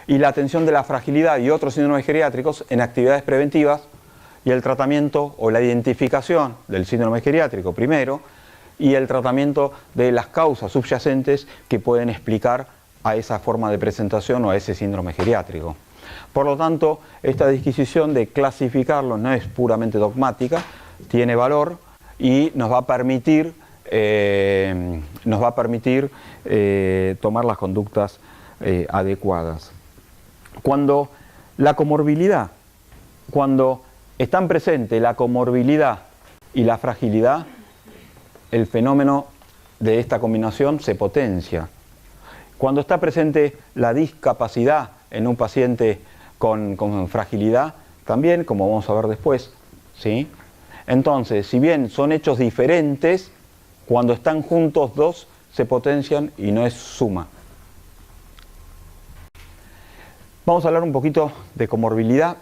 Y la atención de la fragilidad y otros síndromes geriátricos en actividades preventivas, y el tratamiento o la identificación del síndrome geriátrico primero, y el tratamiento de las causas subyacentes que pueden explicar a esa forma de presentación o a ese síndrome geriátrico. Por lo tanto, esta disquisición de clasificarlo no es puramente dogmática, tiene valor y nos va a permitir tomar las conductas adecuadas. Cuando están presentes la comorbilidad y la fragilidad, el fenómeno de esta combinación se potencia. Cuando está presente la discapacidad en un paciente con fragilidad, también, como vamos a ver después, ¿sí? Entonces, si bien son hechos diferentes, cuando están juntos dos se potencian y no es suma. Vamos a hablar un poquito de comorbilidad.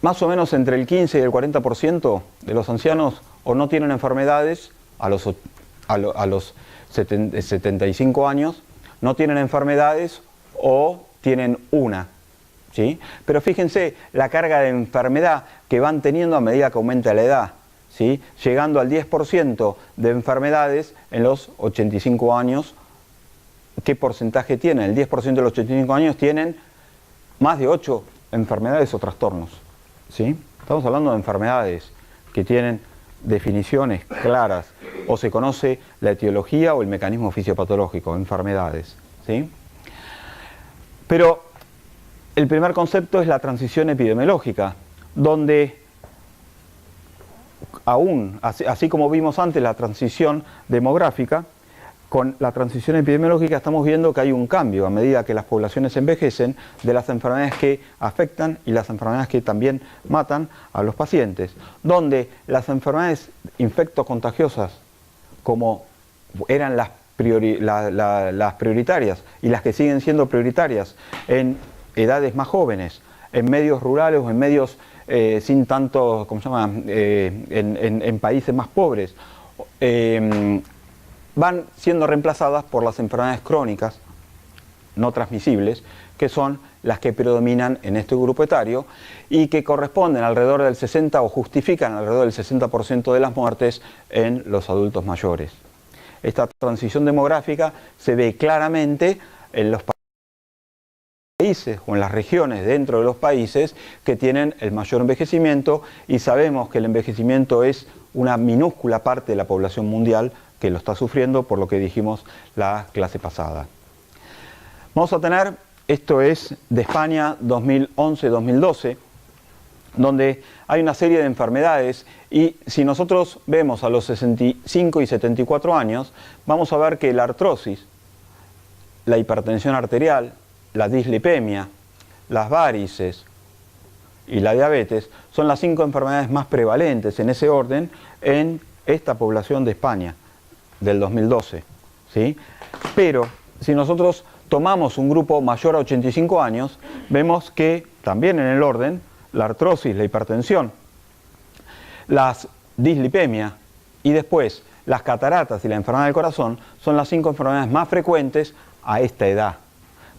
Más o menos entre el 15 y el 40% de los ancianos o no tienen enfermedades a los 75 años, no tienen enfermedades o tienen una, ¿sí? Pero fíjense la carga de enfermedad que van teniendo a medida que aumenta la edad, ¿sí?, llegando al 10% de enfermedades en los 85 años. ¿Qué porcentaje tienen? El 10% de los 85 años tienen más de 8 enfermedades o trastornos, ¿sí? Estamos hablando de enfermedades que tienen definiciones claras, o se conoce la etiología o el mecanismo fisiopatológico, enfermedades, ¿sí? Pero el primer concepto es la transición epidemiológica, donde aún, así como vimos antes la transición demográfica, con la transición epidemiológica estamos viendo que hay un cambio a medida que las poblaciones envejecen de las enfermedades que afectan y las enfermedades que también matan a los pacientes, donde las enfermedades infectocontagiosas, como eran las prioritarias y las que siguen siendo prioritarias en edades más jóvenes, en medios rurales o en medios sin tanto, ¿cómo se llama?, en países más pobres, van siendo reemplazadas por las enfermedades crónicas no transmisibles, que son las que predominan en este grupo etario y que corresponden alrededor del 60 o justifican alrededor del 60% de las muertes en los adultos mayores. Esta transición demográfica se ve claramente en los países o en las regiones dentro de los países que tienen el mayor envejecimiento, y sabemos que el envejecimiento es una minúscula parte de la población mundial que lo está sufriendo, por lo que dijimos la clase pasada. Vamos a tener, esto es de España 2011-2012, donde hay una serie de enfermedades, y si nosotros vemos a los 65 y 74 años, vamos a ver que la artrosis, la hipertensión arterial, la dislipemia, las varices y la diabetes son las 5 enfermedades más prevalentes en ese orden en esta población de España del 2012, ¿sí? Pero si nosotros tomamos un grupo mayor a 85 años, vemos que también en el orden, la artrosis, la hipertensión, las dislipemia y después las cataratas y la enfermedad del corazón son las 5 enfermedades más frecuentes a esta edad.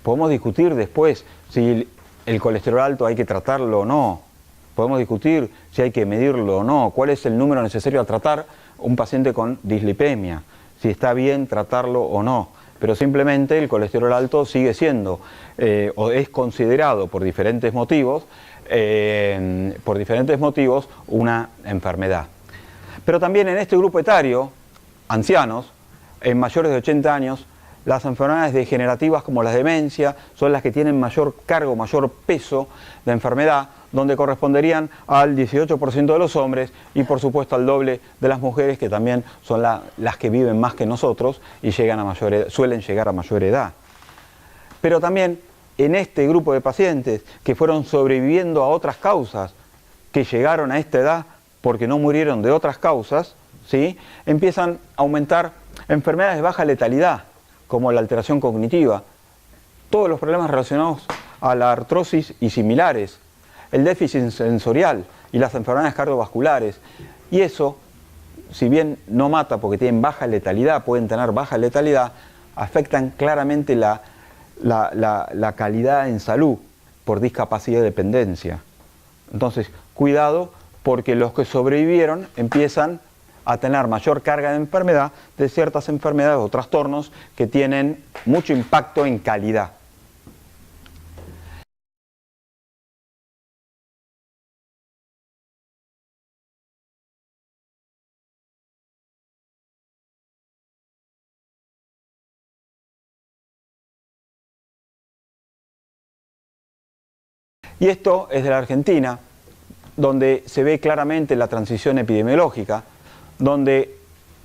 Podemos discutir después si el colesterol alto hay que tratarlo o no. Podemos discutir si hay que medirlo o no. ¿Cuál es el número necesario a tratar un paciente con dislipemia? Si está bien tratarlo o no. Pero simplemente el colesterol alto sigue siendo o es considerado por diferentes motivos una enfermedad. Pero también en este grupo etario, ancianos, en mayores de 80 años, las enfermedades degenerativas como la demencia son las que tienen mayor cargo, mayor peso de enfermedad, donde corresponderían al 18% de los hombres y por supuesto al doble de las mujeres, que también son las que viven más que nosotros y suelen llegar a mayor edad. Pero también en este grupo de pacientes que fueron sobreviviendo a otras causas, que llegaron a esta edad porque no murieron de otras causas, ¿sí?, empiezan a aumentar enfermedades de baja letalidad, como la alteración cognitiva, todos los problemas relacionados a la artrosis y similares, el déficit sensorial y las enfermedades cardiovasculares. Y eso, si bien no mata porque tienen baja letalidad, pueden tener baja letalidad, afectan claramente la calidad en salud por discapacidad y dependencia. Entonces, cuidado, porque los que sobrevivieron empiezan a tener mayor carga de enfermedad de ciertas enfermedades o trastornos que tienen mucho impacto en calidad. Y esto es de la Argentina, donde se ve claramente la transición epidemiológica, donde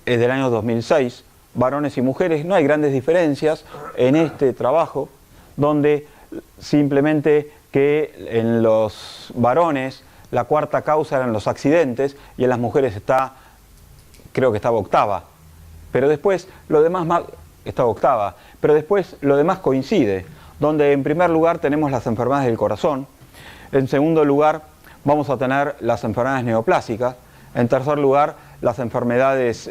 es del año 2006, varones y mujeres, no hay grandes diferencias en este trabajo, donde simplemente que en los varones la cuarta causa eran los accidentes y en las mujeres creo que estaba octava, pero después lo demás estaba octava, pero después lo demás coincide, donde en primer lugar tenemos las enfermedades del corazón, en segundo lugar vamos a tener las enfermedades neoplásicas, en tercer lugar las enfermedades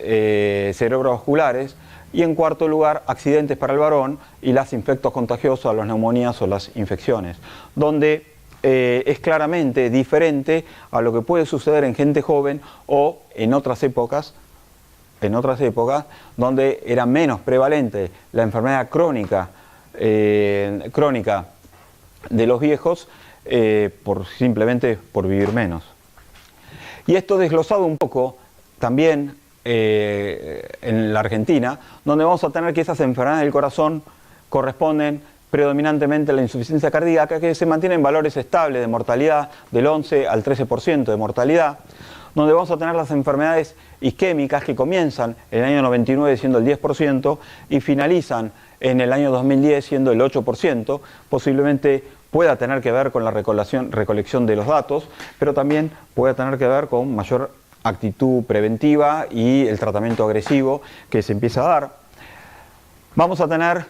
cerebrovasculares y en cuarto lugar accidentes para el varón y los infectos contagiosos, las neumonías o las infecciones, donde es claramente diferente a lo que puede suceder en gente joven o en otras épocas donde era menos prevalente la enfermedad crónica de los viejos, simplemente por vivir menos. Y esto desglosado un poco también en la Argentina, donde vamos a tener que esas enfermedades del corazón corresponden predominantemente a la insuficiencia cardíaca, que se mantiene en valores estables de mortalidad del 11 al 13% de mortalidad, donde vamos a tener las enfermedades isquémicas que comienzan en el año 99 siendo el 10% y finalizan en el año 2010 siendo el 8%, posiblemente pueda tener que ver con la recolección de los datos, pero también puede tener que ver con mayor actitud preventiva y el tratamiento agresivo que se empieza a dar. Vamos a tener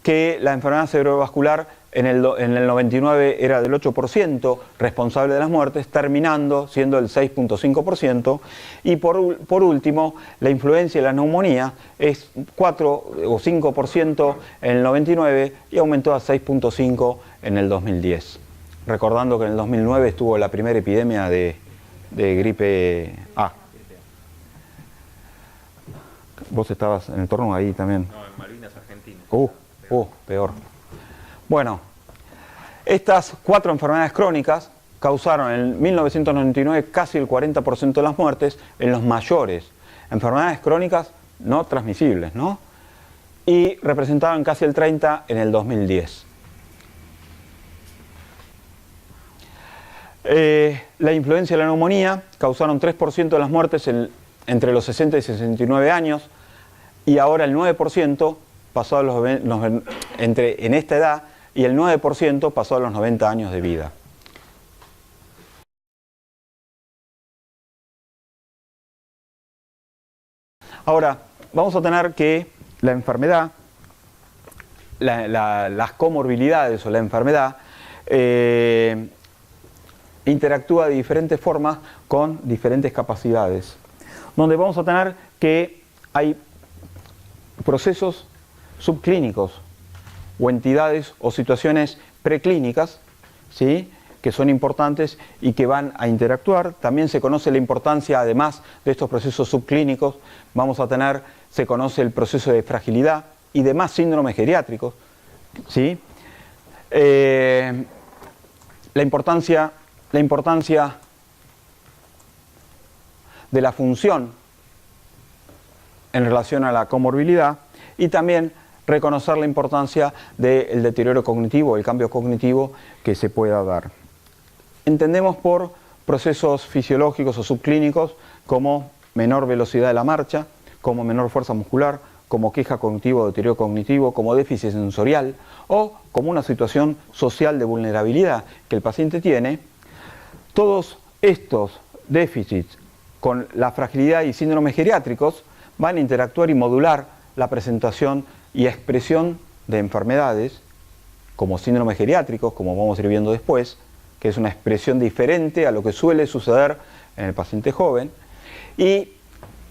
que la enfermedad cerebrovascular en el 99 era del 8% responsable de las muertes, terminando siendo el 6.5%. Y por último, la influenza y la neumonía es 4 o 5% en el 99 y aumentó a 6.5% en el 2010. Recordando que en el 2009 estuvo la primera epidemia de gripe A. Vos estabas en el torno ahí también. No, en Malvinas, Argentina. Peor. Bueno, estas 4 enfermedades crónicas causaron en 1999 casi el 40% de las muertes en los mayores. Enfermedades crónicas no transmisibles, ¿no? Y representaban casi el 30% en el 2010. La influenza y la neumonía causaron 3% de las muertes entre los 60 y 69 años y ahora el 9% pasó a en esta edad y el 9% pasó a los 90 años de vida. Ahora, vamos a tener que la enfermedad, las comorbilidades o la enfermedad interactúa de diferentes formas con diferentes capacidades, donde vamos a tener que hay procesos subclínicos o entidades o situaciones preclínicas, ¿sí?, que son importantes y que van a interactuar. También se conoce la importancia, además de estos procesos subclínicos, se conoce el proceso de fragilidad y demás síndromes geriátricos, ¿sí? La importancia de la función en relación a la comorbilidad y también reconocer la importancia del deterioro cognitivo, el cambio cognitivo que se pueda dar. Entendemos por procesos fisiológicos o subclínicos como menor velocidad de la marcha, como menor fuerza muscular, como queja cognitiva o deterioro cognitivo, como déficit sensorial o como una situación social de vulnerabilidad que el paciente tiene. Todos estos déficits con la fragilidad y síndromes geriátricos van a interactuar y modular la presentación y expresión de enfermedades como síndromes geriátricos, como vamos a ir viendo después, que es una expresión diferente a lo que suele suceder en el paciente joven. Y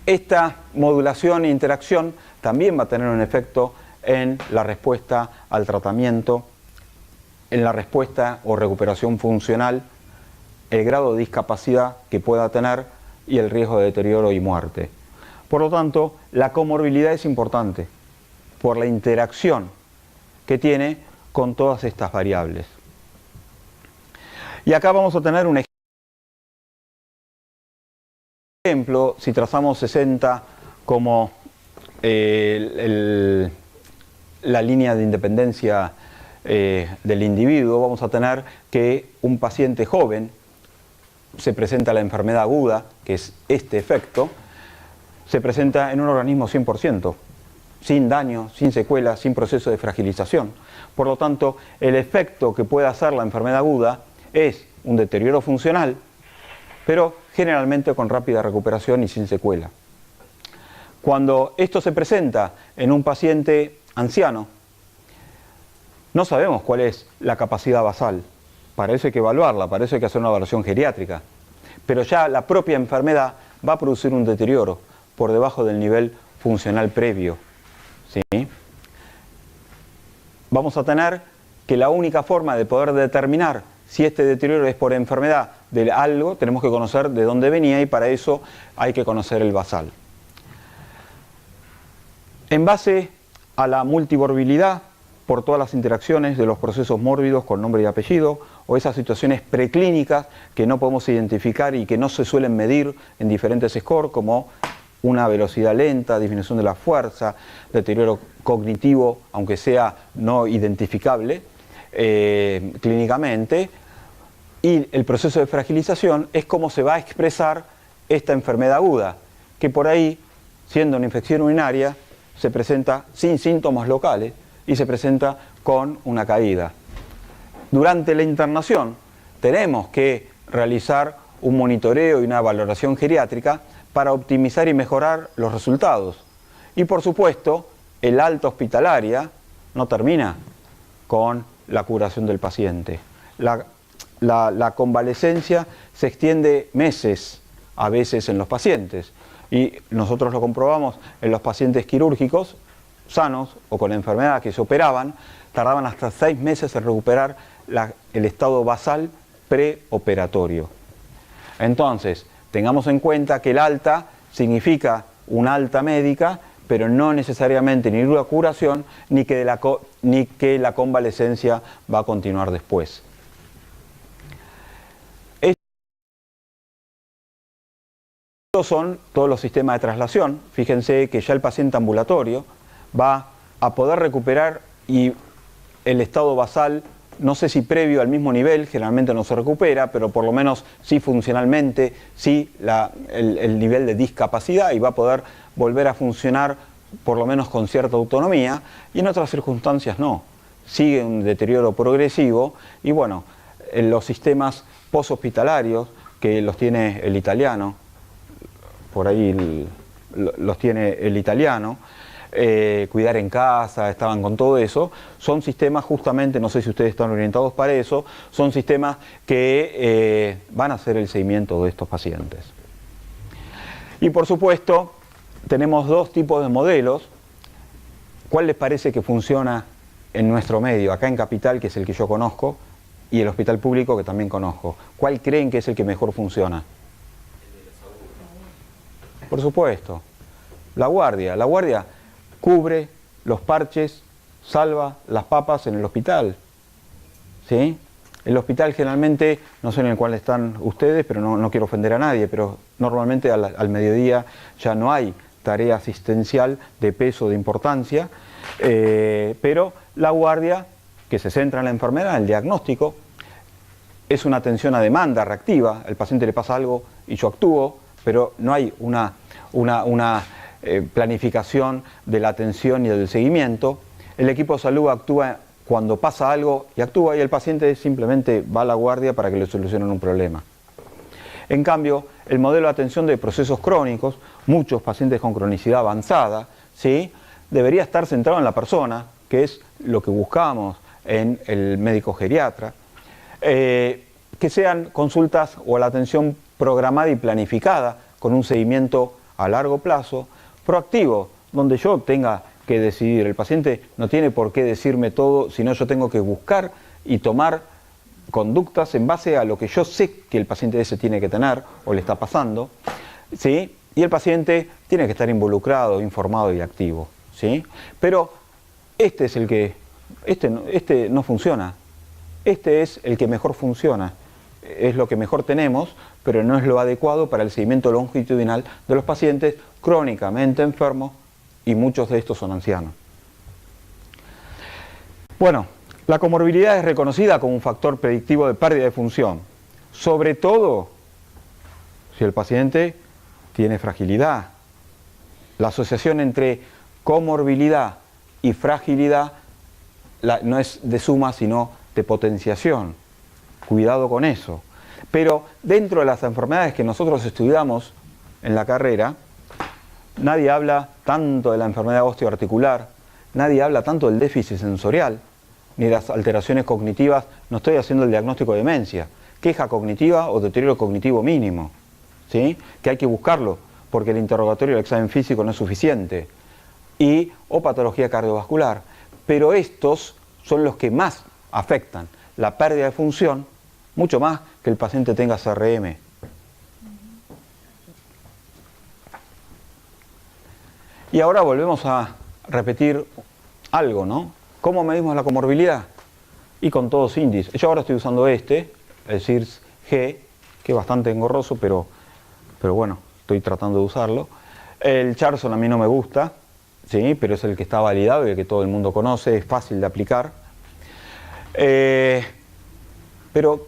esta modulación e interacción también va a tener un efecto en la respuesta al tratamiento, en la respuesta o recuperación funcional, el grado de discapacidad que pueda tener y el riesgo de deterioro y muerte. Por lo tanto, la comorbilidad es importante por la interacción que tiene con todas estas variables. Y acá vamos a tener un ejemplo, si trazamos 60 como la línea de independencia del individuo, vamos a tener que un paciente joven se presenta la enfermedad aguda, que es este efecto, se presenta en un organismo 100%, sin daño, sin secuelas, sin proceso de fragilización. Por lo tanto, el efecto que puede hacer la enfermedad aguda es un deterioro funcional, pero generalmente con rápida recuperación y sin secuela. Cuando esto se presenta en un paciente anciano, no sabemos cuál es la capacidad basal. Para eso hay que evaluarla, para eso hay que hacer una evaluación geriátrica. Pero ya la propia enfermedad va a producir un deterioro por debajo del nivel funcional previo, ¿sí? Vamos a tener que la única forma de poder determinar si este deterioro es por enfermedad de algo, tenemos que conocer de dónde venía y para eso hay que conocer el basal. En base a la multimorbilidad, por todas las interacciones de los procesos mórbidos con nombre y apellido, o esas situaciones preclínicas que no podemos identificar y que no se suelen medir en diferentes scores, como una velocidad lenta, disminución de la fuerza, deterioro cognitivo, aunque sea no identificable clínicamente, y el proceso de fragilización es cómo se va a expresar esta enfermedad aguda, que por ahí, siendo una infección urinaria, se presenta sin síntomas locales y se presenta con una caída. Durante la internación tenemos que realizar un monitoreo y una valoración geriátrica para optimizar y mejorar los resultados. Y por supuesto, el alta hospitalaria no termina con la curación del paciente. La convalecencia se extiende meses a veces en los pacientes y nosotros lo comprobamos en los pacientes quirúrgicos sanos o con enfermedad que se operaban, tardaban hasta 6 meses en recuperar el estado basal preoperatorio. Entonces, tengamos en cuenta que el alta significa una alta médica, pero no necesariamente ni una curación, ni que la convalecencia va a continuar después. Estos son todos los sistemas de traslación. Fíjense que ya el paciente ambulatorio va a poder recuperar y el estado basal, no sé si previo al mismo nivel, generalmente no se recupera, pero por lo menos sí funcionalmente, sí el nivel de discapacidad, y va a poder volver a funcionar por lo menos con cierta autonomía, y en otras circunstancias no. Sigue un deterioro progresivo y bueno, en los sistemas poshospitalarios, que los tiene el italiano, por ahí los tiene el italiano, cuidar en casa, estaban con todo eso, son sistemas justamente, no sé si ustedes están orientados para eso, son sistemas que van a hacer el seguimiento de estos pacientes. Y por supuesto, tenemos dos tipos de modelos. ¿Cuál les parece que funciona en nuestro medio? Acá en Capital, que es el que yo conozco, y el hospital público, que también conozco. ¿Cuál creen que es el que mejor funciona? Por supuesto, la guardia. La guardia cubre los parches, salva las papas en el hospital. ¿Sí? El hospital generalmente, no sé en el cual están ustedes, pero no quiero ofender a nadie, pero normalmente al mediodía ya no hay tarea asistencial de peso, de importancia, pero la guardia, que se centra en la enfermedad, en el diagnóstico, es una atención a demanda reactiva. Al paciente le pasa algo y yo actúo, pero no hay una planificación de la atención y del seguimiento. El equipo de salud actúa cuando pasa algo y actúa, y el paciente simplemente va a la guardia para que le solucionen un problema. En cambio, el modelo de atención de procesos crónicos, muchos pacientes con cronicidad avanzada, ¿sí?, debería estar centrado en la persona, que es lo que buscamos en el médico geriatra, que sean consultas o la atención programada y planificada con un seguimiento a largo plazo, proactivo, donde yo tenga que decidir. El paciente no tiene por qué decirme todo, sino yo tengo que buscar y tomar conductas en base a lo que yo sé que el paciente ese tiene que tener o le está pasando, ¿sí? Y el paciente tiene que estar involucrado, informado y activo, ¿sí? Pero este es el que, este no funciona, este es el que mejor funciona, es lo que mejor tenemos, pero no es lo adecuado para el seguimiento longitudinal de los pacientes crónicamente enfermos, y muchos de estos son ancianos. Bueno, la comorbilidad es reconocida como un factor predictivo de pérdida de función, sobre todo si el paciente tiene fragilidad. La asociación entre comorbilidad y fragilidad no es de suma, sino de potenciación. Cuidado con eso. Pero dentro de las enfermedades que nosotros estudiamos en la carrera, nadie habla tanto de la enfermedad osteoarticular, nadie habla tanto del déficit sensorial, ni de las alteraciones cognitivas. No estoy haciendo el diagnóstico de demencia, queja cognitiva o deterioro cognitivo mínimo, ¿sí?, que hay que buscarlo, porque el interrogatorio del examen físico no es suficiente, o patología cardiovascular. Pero estos son los que más afectan la pérdida de función, mucho más que el paciente tenga CRM. Y ahora volvemos a repetir algo, ¿no? ¿Cómo medimos la comorbilidad? Y con todos índices. Yo ahora estoy usando el CIRS-G, que es bastante engorroso, pero bueno, estoy tratando de usarlo. El Charson a mí no me gusta, ¿sí?, pero es el que está validado y el que todo el mundo conoce, es fácil de aplicar. Pero,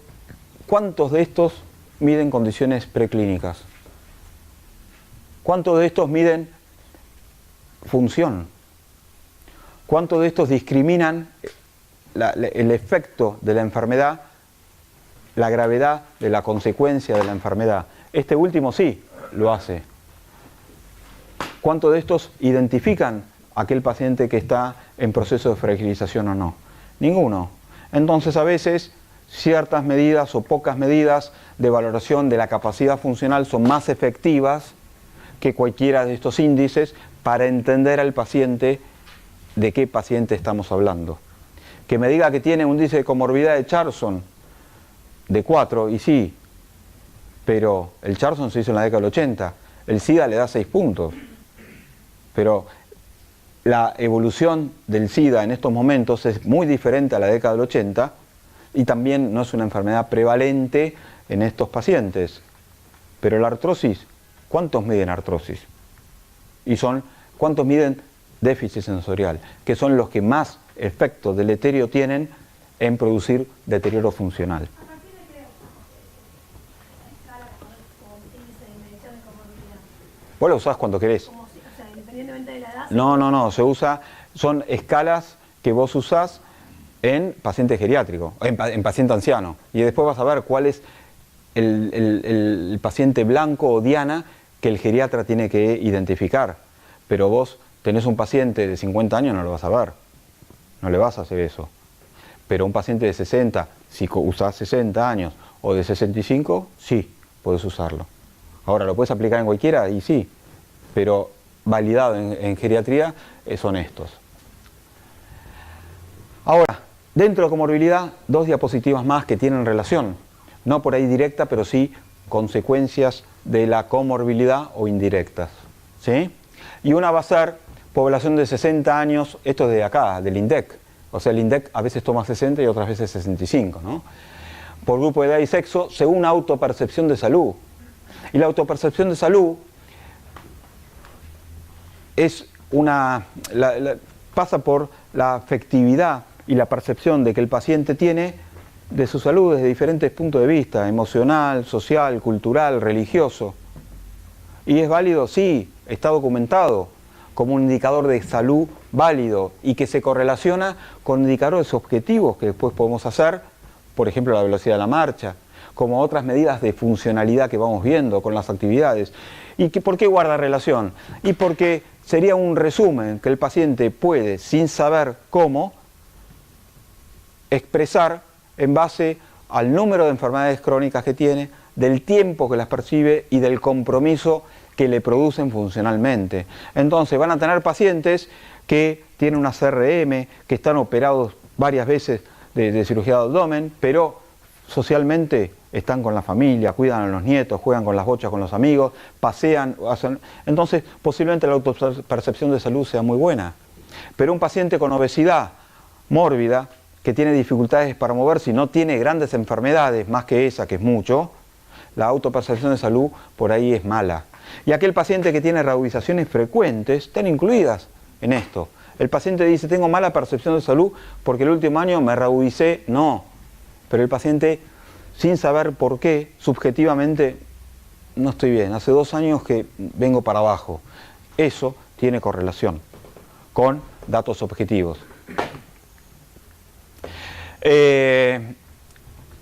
¿cuántos de estos miden condiciones preclínicas? ¿Cuántos de estos miden función? ¿Cuántos de estos discriminan el efecto de la enfermedad, la gravedad de la consecuencia de la enfermedad? Este último sí lo hace. ¿Cuántos de estos identifican a aquel paciente que está en proceso de fragilización o no? Ninguno. Entonces a veces ciertas medidas o pocas medidas de valoración de la capacidad funcional son más efectivas que cualquiera de estos índices para entender al paciente de qué paciente estamos hablando. Que me diga que tiene un índice de comorbilidad de Charson de 4, y sí, pero el Charson se hizo en la década del 80, el SIDA le da 6 puntos, pero la evolución del SIDA en estos momentos es muy diferente a la década del 80 y también no es una enfermedad prevalente en estos pacientes. Pero la artrosis, ¿cuántos miden artrosis? Y ¿cuántos miden déficit sensorial? Que son los que más efecto deleterio tienen en producir deterioro funcional. ¿A partir de qué escala o índice de medición de comorbilidad? Vos lo usás cuando querés. O sea, independientemente de la edad. No, son escalas que vos usás en paciente geriátrico, en paciente anciano. Y después vas a ver cuál es el paciente blanco o diana que el geriatra tiene que identificar. Pero vos tenés un paciente de 50 años, no lo vas a ver. No le vas a hacer eso. Pero un paciente de 60, si usás 60 años, o de 65, sí, podés usarlo. Ahora, ¿lo puedes aplicar en cualquiera? Y sí, pero validado en geriatría son estos. Ahora, dentro de comorbilidad, 2 diapositivas más que tienen relación. No por ahí directa, pero sí consecuencias de la comorbilidad o indirectas. ¿Sí? Y una va a ser población de 60 años, esto es de acá, del INDEC. O sea, el INDEC a veces toma 60 y otras veces 65, ¿no? Por grupo de edad y sexo, según autopercepción de salud. Y la autopercepción de salud es pasa por la afectividad y la percepción de que el paciente tiene de su salud desde diferentes puntos de vista, emocional, social, cultural, religioso. ¿Y es válido? Sí, está documentado como un indicador de salud válido y que se correlaciona con indicadores objetivos que después podemos hacer, por ejemplo la velocidad de la marcha, como otras medidas de funcionalidad que vamos viendo con las actividades. ¿Y por qué guarda relación? Y porque sería un resumen que el paciente puede, sin saber cómo, expresar en base al número de enfermedades crónicas que tiene, del tiempo que las percibe y del compromiso que le producen funcionalmente. Entonces van a tener pacientes que tienen una CRM, que están operados varias veces de cirugía de abdomen, pero socialmente están con la familia, cuidan a los nietos, juegan con las bochas con los amigos, pasean, entonces posiblemente la autopercepción de salud sea muy buena. Pero un paciente con obesidad mórbida, que tiene dificultades para moverse y no tiene grandes enfermedades, más que esa, que es mucho, la autopercepción de salud por ahí es mala. Y aquel paciente que tiene reubicaciones frecuentes están incluidas en esto. El paciente dice, tengo mala percepción de salud porque el último año me reubicé. No, pero el paciente, sin saber por qué, subjetivamente, no estoy bien. Hace 2 años que vengo para abajo. Eso tiene correlación con datos objetivos. Creí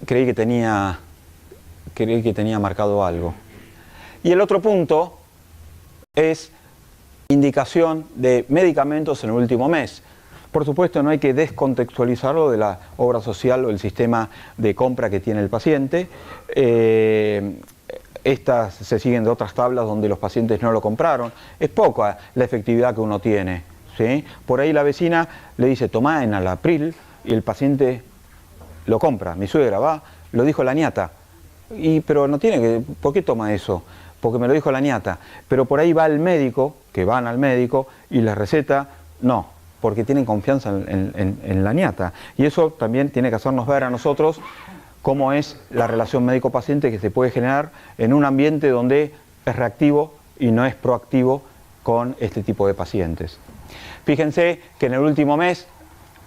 que tenía marcado algo. Y el otro punto es indicación de medicamentos en el último mes. Por supuesto, no hay que descontextualizarlo de la obra social o el sistema de compra que tiene el paciente. Estas se siguen de otras tablas donde los pacientes no lo compraron. Es poca la efectividad que uno tiene, ¿sí? Por ahí la vecina le dice, tomá enalapril, y el paciente lo compra. Mi suegra va, lo dijo la niata. Pero no tiene que, ¿por qué toma eso? Porque me lo dijo la niata. Pero por ahí va el médico, que van al médico, y les receta, no, porque tienen confianza en la niata. Y eso también tiene que hacernos ver a nosotros cómo es la relación médico-paciente que se puede generar en un ambiente donde es reactivo y no es proactivo con este tipo de pacientes. Fíjense que en el último mes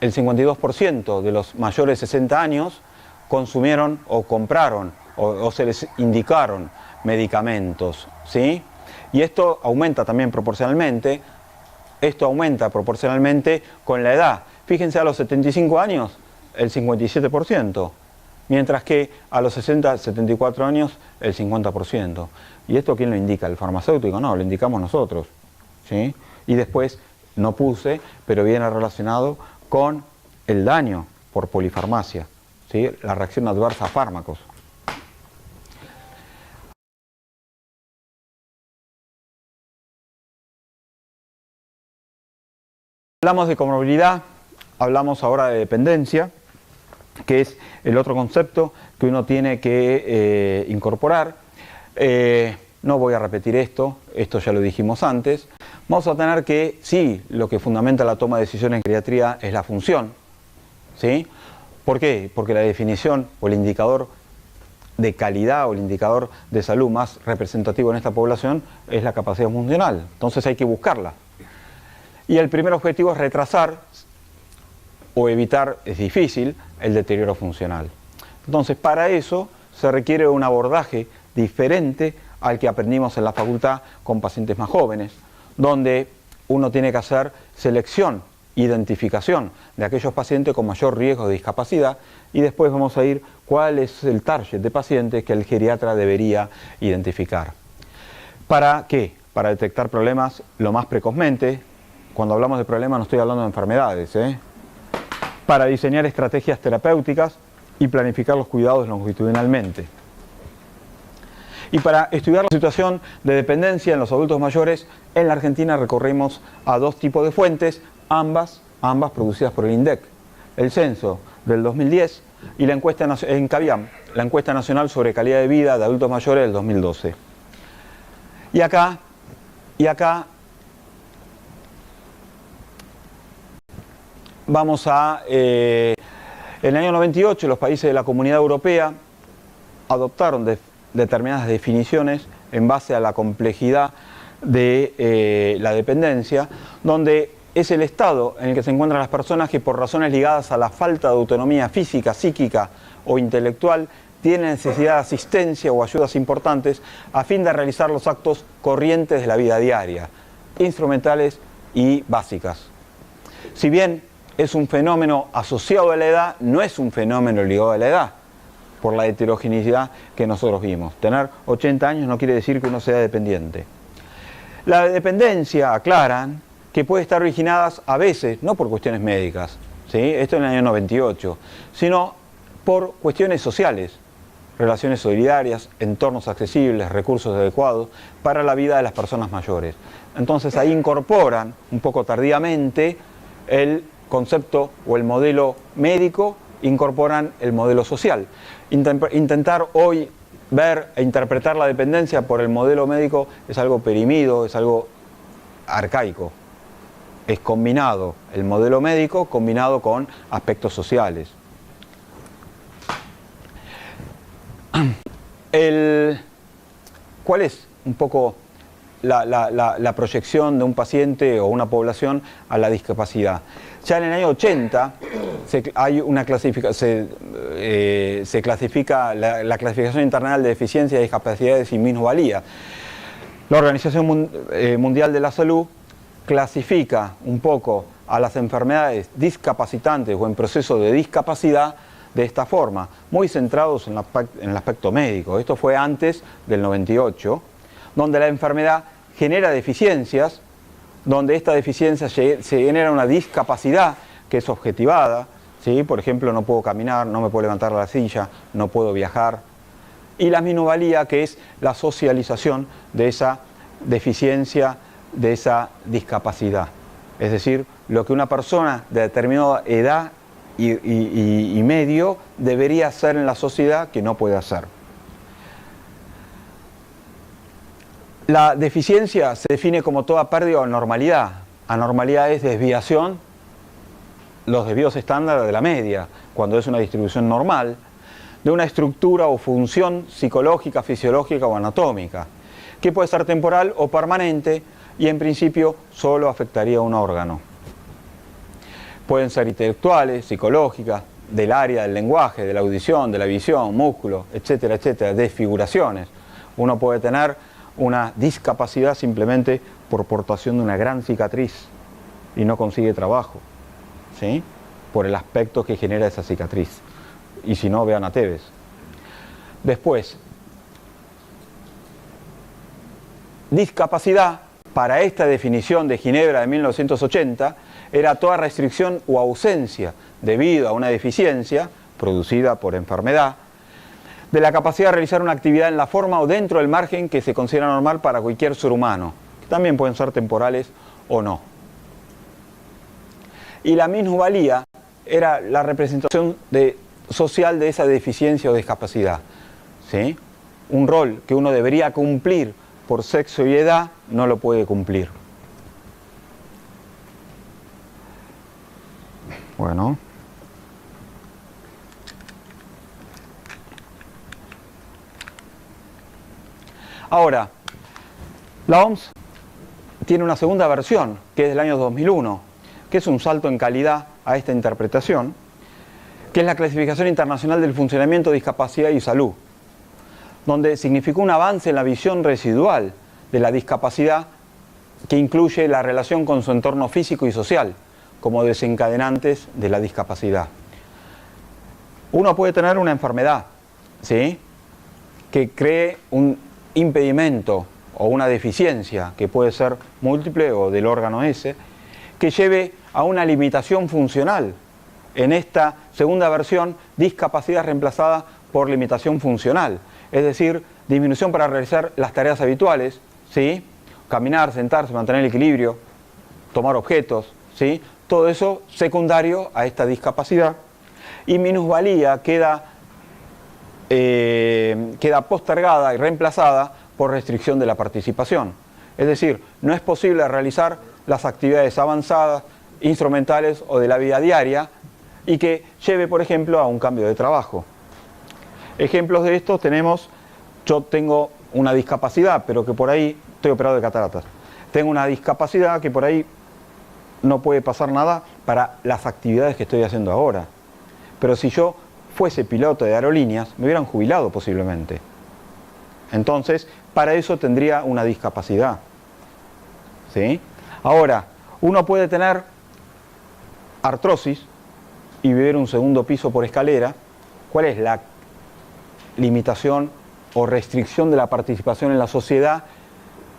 el 52% de los mayores de 60 años consumieron o compraron o se les indicaron medicamentos, ¿sí? Y esto aumenta también proporcionalmente, con la edad. Fíjense, a los 75 años, el 57%, mientras que a los 60, 74 años, el 50%. ¿Y esto quién lo indica? ¿El farmacéutico? No, lo indicamos nosotros, ¿sí? Y después, no puse, pero viene relacionado con el daño por polifarmacia, ¿sí? La reacción adversa a fármacos. Hablamos de comorbilidad, hablamos ahora de dependencia, que es el otro concepto que uno tiene que incorporar. No voy a repetir esto ya lo dijimos antes. Vamos a tener que, sí, lo que fundamenta la toma de decisiones en geriatría es la función, ¿sí? ¿Por qué? Porque la definición o el indicador de calidad o el indicador de salud más representativo en esta población es la capacidad funcional. Entonces hay que buscarla. Y el primer objetivo es retrasar o evitar, es difícil, el deterioro funcional. Entonces, para eso se requiere un abordaje diferente al que aprendimos en la facultad con pacientes más jóvenes, donde uno tiene que hacer selección, identificación de aquellos pacientes con mayor riesgo de discapacidad y después vamos a ir cuál es el target de pacientes que el geriatra debería identificar. ¿Para qué? Para detectar problemas lo más precozmente. Cuando hablamos de problemas no estoy hablando de enfermedades, para diseñar estrategias terapéuticas y planificar los cuidados longitudinalmente. Y para estudiar la situación de dependencia en los adultos mayores, en la Argentina recorrimos a dos tipos de fuentes, ambas producidas por el INDEC. El censo del 2010 y la encuesta en CAVIAM, la encuesta nacional sobre calidad de vida de adultos mayores del 2012. Y acá vamos a, en el año 98 los países de la Comunidad Europea adoptaron determinadas definiciones en base a la complejidad de la dependencia, donde es el estado en el que se encuentran las personas que por razones ligadas a la falta de autonomía física, psíquica o intelectual tienen necesidad de asistencia o ayudas importantes a fin de realizar los actos corrientes de la vida diaria, instrumentales y básicas. Si bien es un fenómeno asociado a la edad, no es un fenómeno ligado a la edad, por la heterogeneidad que nosotros vimos. Tener 80 años no quiere decir que uno sea dependiente. La dependencia, aclaran, que puede estar originada a veces, no por cuestiones médicas, ¿sí? Esto en el año 98, sino por cuestiones sociales, relaciones solidarias, entornos accesibles, recursos adecuados para la vida de las personas mayores. Entonces ahí incorporan, un poco tardíamente, el concepto o el modelo médico, incorporan el modelo social. Intentar hoy ver e interpretar la dependencia por el modelo médico es algo perimido, es algo arcaico. Es combinado el modelo médico combinado con aspectos sociales. ¿Cuál es un poco la proyección de un paciente o una población a la discapacidad? Ya en el año 80 se clasifica la clasificación internacional de deficiencias, discapacidades y minusvalía. La Organización Mundial de la Salud clasifica un poco a las enfermedades discapacitantes o en proceso de discapacidad de esta forma, muy centrados en el aspecto médico. Esto fue antes del 98, donde la enfermedad genera deficiencias, donde esta deficiencia se genera una discapacidad que es objetivada, ¿sí? Por ejemplo, no puedo caminar, no me puedo levantar de la silla, no puedo viajar. Y la minusvalía, que es la socialización de esa deficiencia, de esa discapacidad. Es decir, lo que una persona de determinada edad y medio debería hacer en la sociedad que no puede hacer. La deficiencia se define como toda pérdida o anormalidad. Anormalidad es desviación, los desvíos estándar de la media, cuando es una distribución normal, de una estructura o función psicológica, fisiológica o anatómica, que puede ser temporal o permanente y en principio solo afectaría a un órgano. Pueden ser intelectuales, psicológicas, del área del lenguaje, de la audición, de la visión, músculo, etcétera, etcétera, desfiguraciones. Uno puede tener una discapacidad simplemente por portación de una gran cicatriz y no consigue trabajo, ¿sí? Por el aspecto que genera esa cicatriz. Y si no, vean a Tevez. Después, discapacidad, para esta definición de Ginebra de 1980, era toda restricción o ausencia debido a una deficiencia producida por enfermedad, de la capacidad de realizar una actividad en la forma o dentro del margen que se considera normal para cualquier ser humano, que también pueden ser temporales o no. Y la minusvalía era la representación social de esa deficiencia o discapacidad, ¿sí? Un rol que uno debería cumplir por sexo y edad no lo puede cumplir. Bueno. Ahora, la OMS tiene una segunda versión, que es del año 2001, que es un salto en calidad a esta interpretación, que es la Clasificación Internacional del Funcionamiento, Discapacidad y Salud, donde significó un avance en la visión residual de la discapacidad que incluye la relación con su entorno físico y social como desencadenantes de la discapacidad. Uno puede tener una enfermedad, ¿sí?, que cree un impedimento o una deficiencia, que puede ser múltiple o del órgano ese, que lleve a una limitación funcional. En esta segunda versión, discapacidad reemplazada por limitación funcional, es decir, disminución para realizar las tareas habituales, ¿sí?, caminar, sentarse, mantener el equilibrio, tomar objetos, ¿sí?, todo eso secundario a esta discapacidad. Y minusvalía queda postergada y reemplazada por restricción de la participación. Es decir, no es posible realizar las actividades avanzadas, instrumentales o de la vida diaria y que lleve, por ejemplo, a un cambio de trabajo. Ejemplos de esto tenemos: yo tengo una discapacidad, pero que por ahí estoy operado de cataratas. Tengo una discapacidad que por ahí no puede pasar nada para las actividades que estoy haciendo ahora. Pero si yo fuese piloto de aerolíneas, me hubieran jubilado posiblemente. Entonces, para eso tendría una discapacidad, ¿sí? Ahora, uno puede tener artrosis y vivir un segundo piso por escalera. ¿Cuál es la limitación o restricción de la participación en la sociedad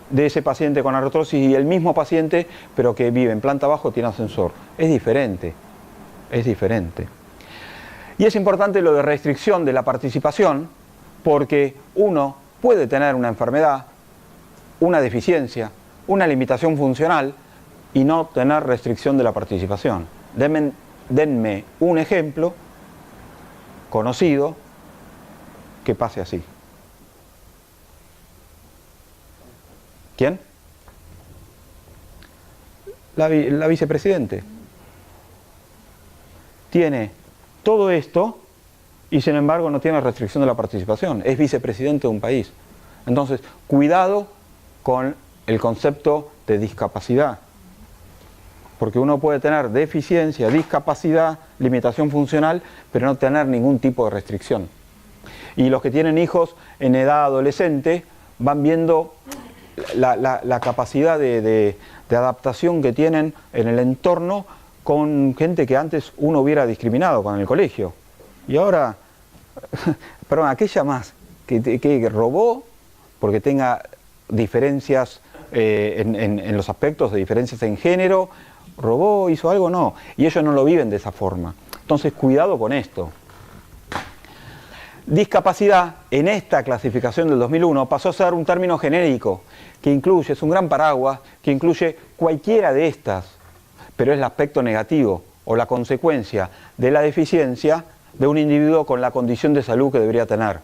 de ese paciente con artrosis y el mismo paciente, pero que vive en planta baja, tiene ascensor? Es diferente, es diferente. Y es importante lo de restricción de la participación, porque uno puede tener una enfermedad, una deficiencia, una limitación funcional y no tener restricción de la participación. Denme un ejemplo conocido que pase así. ¿Quién? La vicepresidente. Tiene todo esto y sin embargo no tiene restricción de la participación. Es vicepresidente de un país. Entonces, cuidado con el concepto de discapacidad. Porque uno puede tener deficiencia, discapacidad, limitación funcional, pero no tener ningún tipo de restricción. Y los que tienen hijos en edad adolescente van viendo la capacidad de adaptación que tienen en el entorno con gente que antes uno hubiera discriminado con el colegio. Y ahora, perdón, aquella más que robó porque tenga diferencias en los aspectos de diferencias en género, robó, hizo algo, no. Y ellos no lo viven de esa forma. Entonces, cuidado con esto. Discapacidad, en esta clasificación del 2001, pasó a ser un término genérico que incluye, es un gran paraguas, que incluye cualquiera de estas, pero es el aspecto negativo o la consecuencia de la deficiencia de un individuo con la condición de salud que debería tener.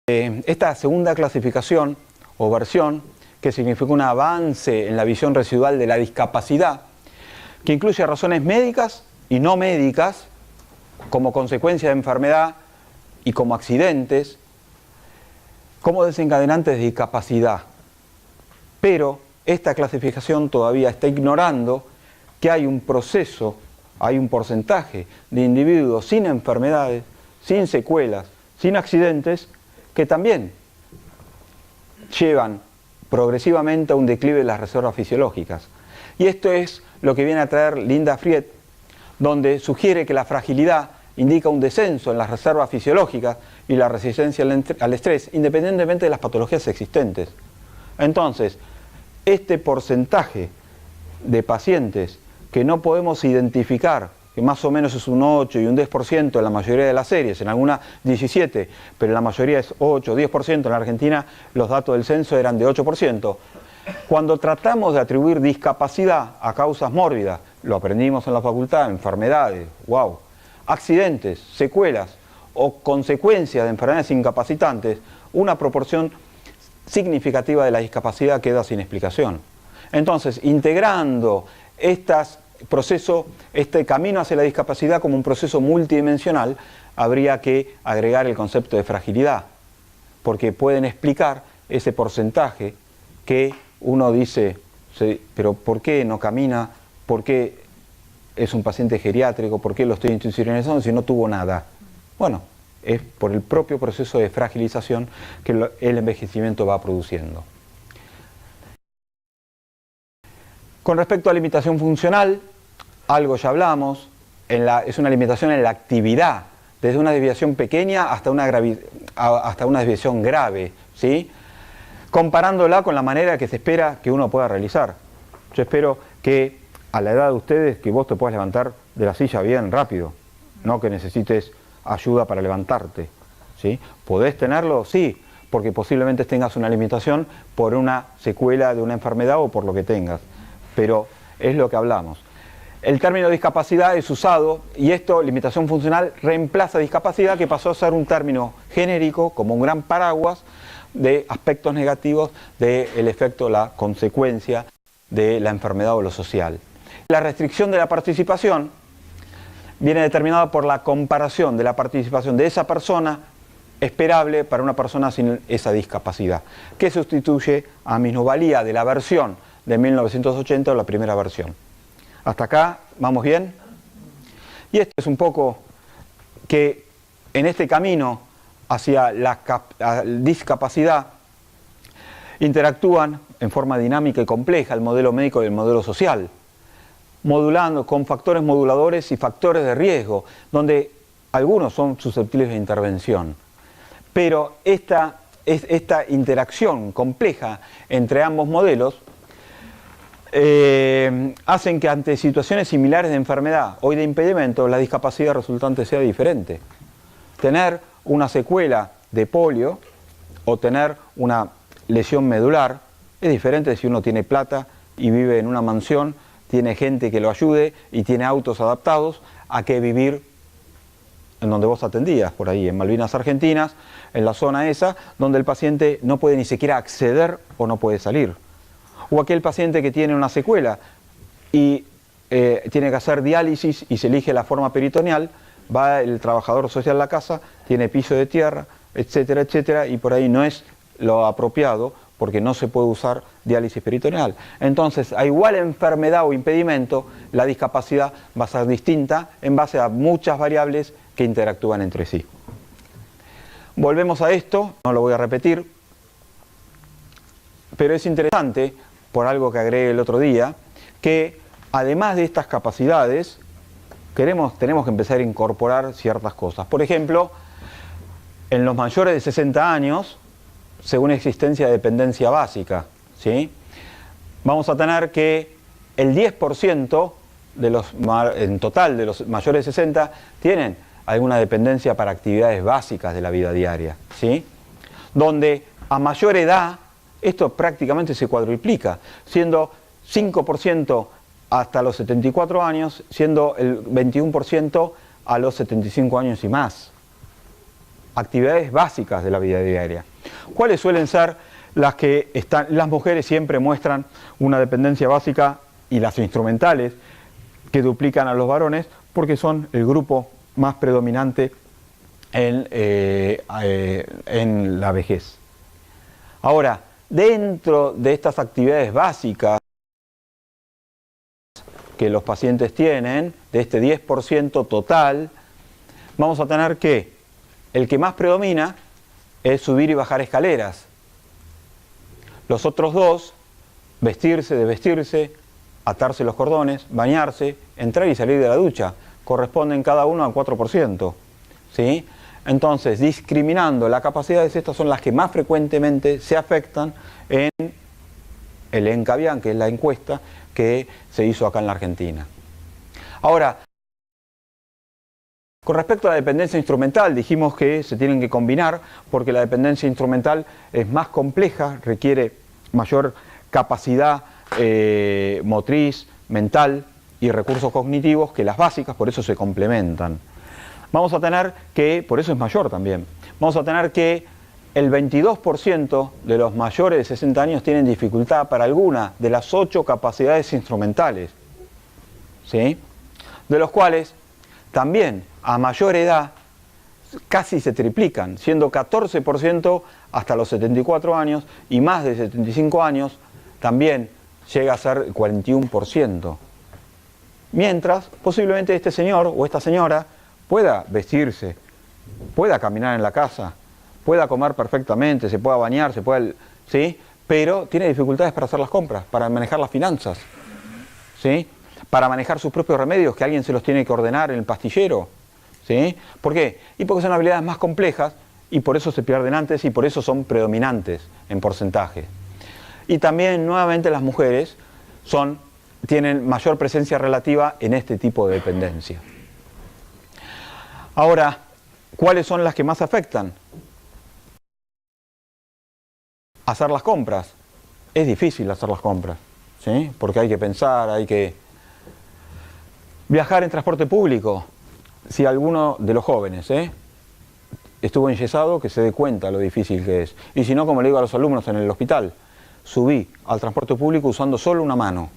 Esta segunda clasificación o versión, que significa un avance en la visión residual de la discapacidad, que incluye razones médicas y no médicas, como consecuencia de enfermedad y como accidentes, como desencadenantes de discapacidad. Pero esta clasificación todavía está ignorando que hay un proceso, hay un porcentaje de individuos sin enfermedades, sin secuelas, sin accidentes, que también llevan progresivamente a un declive de las reservas fisiológicas. Y esto es lo que viene a traer Linda Fried, donde sugiere que la fragilidad indica un descenso en las reservas fisiológicas, y la resistencia al estrés, independientemente de las patologías existentes. Entonces, este porcentaje de pacientes que no podemos identificar, que más o menos es un 8 y un 10% en la mayoría de las series, en algunas 17, pero en la mayoría es 8 o 10%, en la Argentina los datos del censo eran de 8%. Cuando tratamos de atribuir discapacidad a causas mórbidas, lo aprendimos en la facultad, enfermedades, wow, accidentes, secuelas o consecuencias de enfermedades incapacitantes, una proporción significativa de la discapacidad queda sin explicación. Entonces, integrando este camino hacia la discapacidad como un proceso multidimensional, habría que agregar el concepto de fragilidad, porque pueden explicar ese porcentaje que uno dice, sí, pero ¿por qué no camina? ¿Por qué es un paciente geriátrico? ¿Por qué lo estoy institucionalizando si no tuvo nada? Bueno, es por el propio proceso de fragilización que el envejecimiento va produciendo. Con respecto a limitación funcional, algo ya hablamos, es una limitación en la actividad, desde una desviación pequeña hasta una desviación grave, ¿sí? Comparándola con la manera que se espera que uno pueda realizar. Yo espero que a la edad de ustedes, que vos te puedas levantar de la silla bien rápido, no que necesites ayuda para levantarte, ¿sí? ¿Podés tenerlo? Sí, porque posiblemente tengas una limitación por una secuela de una enfermedad o por lo que tengas, pero es lo que hablamos. El término discapacidad es usado, y esto, limitación funcional, reemplaza discapacidad, que pasó a ser un término genérico, como un gran paraguas de aspectos negativos del efecto, la consecuencia de la enfermedad o lo social. La restricción de la participación viene determinada por la comparación de la participación de esa persona esperable para una persona sin esa discapacidad, que sustituye a minusvalía de la versión de 1980 o la primera versión. ¿Hasta acá vamos bien? Y esto es un poco que en este camino hacia la discapacidad interactúan en forma dinámica y compleja el modelo médico y el modelo social, modulando con factores moduladores y factores de riesgo, donde algunos son susceptibles de intervención. Pero esta interacción compleja entre ambos modelos hacen que ante situaciones similares de enfermedad o de impedimento, la discapacidad resultante sea diferente. Tener una secuela de polio o tener una lesión medular es diferente si uno tiene plata y vive en una mansión, tiene gente que lo ayude y tiene autos adaptados, a que vivir en donde vos atendías, por ahí, en Malvinas Argentinas, en la zona esa, donde el paciente no puede ni siquiera acceder o no puede salir. O aquel paciente que tiene una secuela y tiene que hacer diálisis y se elige la forma peritoneal, va el trabajador social a la casa, tiene piso de tierra, etcétera, etcétera, y por ahí no es lo apropiado porque no se puede usar diálisis peritoneal. Entonces, a igual enfermedad o impedimento, la discapacidad va a ser distinta en base a muchas variables que interactúan entre sí. Volvemos a esto, no lo voy a repetir, pero es interesante, por algo que agregué el otro día, que además de estas capacidades, tenemos que empezar a incorporar ciertas cosas. Por ejemplo, en los mayores de 60 años, según existencia de dependencia básica, ¿sí? Vamos a tener que el 10% en total de los mayores de 60 tienen alguna dependencia para actividades básicas de la vida diaria, ¿sí? Donde a mayor edad esto prácticamente se cuadruplica, siendo 5% hasta los 74 años, siendo el 21% a los 75 años y más. Actividades básicas de la vida diaria. ¿Cuáles suelen ser las que están? Las mujeres siempre muestran una dependencia básica, y las instrumentales que duplican a los varones, porque son el grupo más predominante en la vejez. Ahora, dentro de estas actividades básicas que los pacientes tienen, de este 10% total, vamos a tener que el que más predomina es subir y bajar escaleras. Los otros dos, vestirse, desvestirse, atarse los cordones, bañarse, entrar y salir de la ducha, corresponden cada uno al 4%, ¿sí? Entonces, discriminando las capacidades, estas son las que más frecuentemente se afectan en el ENCAVIAN, que es la encuesta que se hizo acá en la Argentina. Ahora, con respecto a la dependencia instrumental, dijimos que se tienen que combinar porque la dependencia instrumental es más compleja, requiere mayor capacidad motriz, mental y recursos cognitivos que las básicas, por eso se complementan. Vamos a tener que, por eso es mayor también, vamos a tener que el 22% de los mayores de 60 años tienen dificultad para alguna de las 8 capacidades instrumentales, ¿sí? De los cuales también a mayor edad casi se triplican, siendo 14% hasta los 74 años y más de 75 años también llega a ser 41%. Mientras posiblemente este señor o esta señora pueda vestirse, pueda caminar en la casa, pueda comer perfectamente, se pueda bañar, ¿sí? Pero tiene dificultades para hacer las compras, para manejar las finanzas, ¿sí? Para manejar sus propios remedios, que alguien se los tiene que ordenar en el pastillero, ¿sí? ¿Por qué? Y porque son habilidades más complejas y por eso se pierden antes y por eso son predominantes en porcentaje. Y también nuevamente las mujeres tienen mayor presencia relativa en este tipo de dependencia. Ahora, ¿cuáles son las que más afectan? Hacer las compras. Es difícil hacer las compras, ¿sí? Porque hay que pensar, hay que viajar en transporte público. Si alguno de los jóvenes estuvo enyesado, que se dé cuenta lo difícil que es. Y si no, como le digo a los alumnos en el hospital, subí al transporte público usando solo una mano.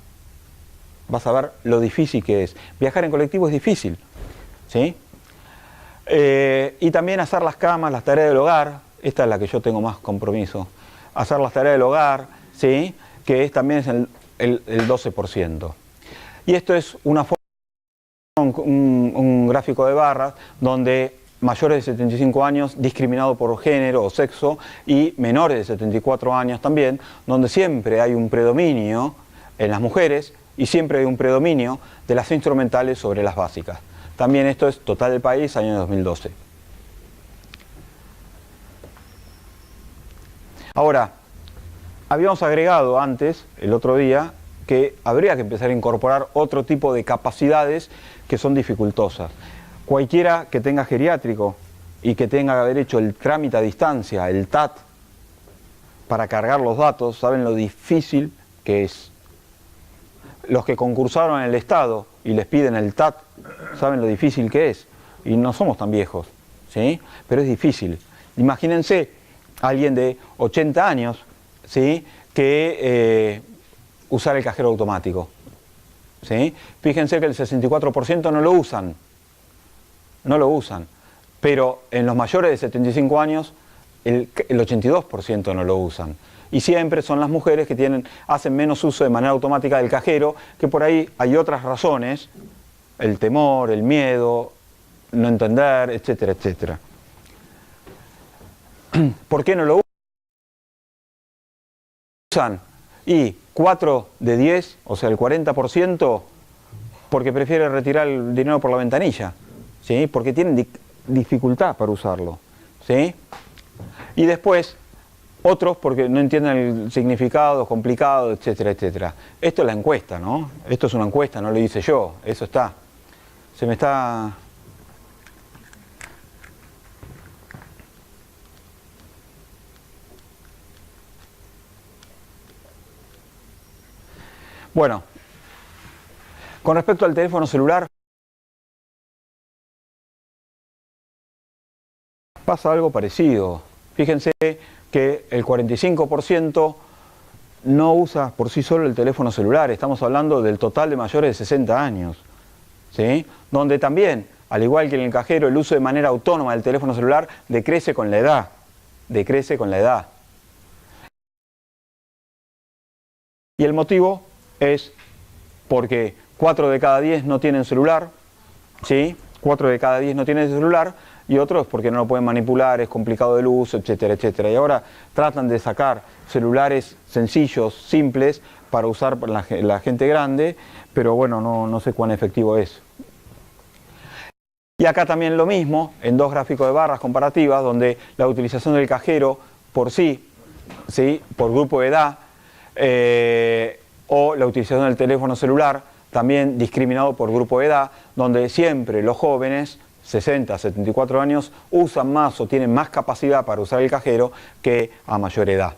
Vas a ver lo difícil que es. Viajar en colectivo es difícil, ¿sí? Y también hacer las camas, las tareas del hogar. Esta es la que yo tengo más compromiso. Hacer las tareas del hogar, ¿sí? Que también es el 12%. Y esto es una forma, un gráfico de barras donde mayores de 75 años discriminado por género o sexo y menores de 74 años también, donde siempre hay un predominio en las mujeres y siempre hay un predominio de las instrumentales sobre las básicas. También esto es total del país, año 2012. Ahora, habíamos agregado antes, el otro día, que habría que empezar a incorporar otro tipo de capacidades que son dificultosas. Cualquiera que tenga geriátrico y que tenga que haber hecho el trámite a distancia, el TAT, para cargar los datos, saben lo difícil que es. Los que concursaron en el Estado y les piden el TAT, saben lo difícil que es. Y no somos tan viejos, ¿sí? Pero es difícil. Imagínense a alguien de 80 años, ¿sí? Que usar el cajero automático, ¿sí? Fíjense que el 64% no lo usan. No lo usan. Pero en los mayores de 75 años, el 82% no lo usan. Y siempre son las mujeres que hacen menos uso de manera automática del cajero, que por ahí hay otras razones, el temor, el miedo, no entender, etcétera, etcétera. ¿Por qué no lo usan? Y 4 de 10, o sea el 40%, porque prefiere retirar el dinero por la ventanilla, ¿sí? Porque tienen dificultad para usarlo, ¿sí? Y después, otros porque no entienden el significado, complicado, etcétera, etcétera. Esto es la encuesta, ¿no? Esto es una encuesta, no lo hice yo, eso está. Se me está... Bueno, con respecto al teléfono celular, pasa algo parecido. Fíjense que el 45% no usa por sí solo el teléfono celular. Estamos hablando del total de mayores de 60 años, ¿sí? Donde también, al igual que en el cajero, el uso de manera autónoma del teléfono celular decrece con la edad. Decrece con la edad. Y el motivo es porque 4 de cada 10 no tienen celular, ¿sí? 4 de cada 10 no tienen celular, y otros porque no lo pueden manipular, es complicado el uso, etcétera, etcétera. Y ahora tratan de sacar celulares sencillos, simples, para usar la gente grande, pero bueno, no sé cuán efectivo es. Y acá también lo mismo, en dos gráficos de barras comparativas, donde la utilización del cajero por sí, por grupo de edad, o la utilización del teléfono celular, también discriminado por grupo de edad, donde siempre los jóvenes, 60, 74 años, usan más o tienen más capacidad para usar el cajero que a mayor edad.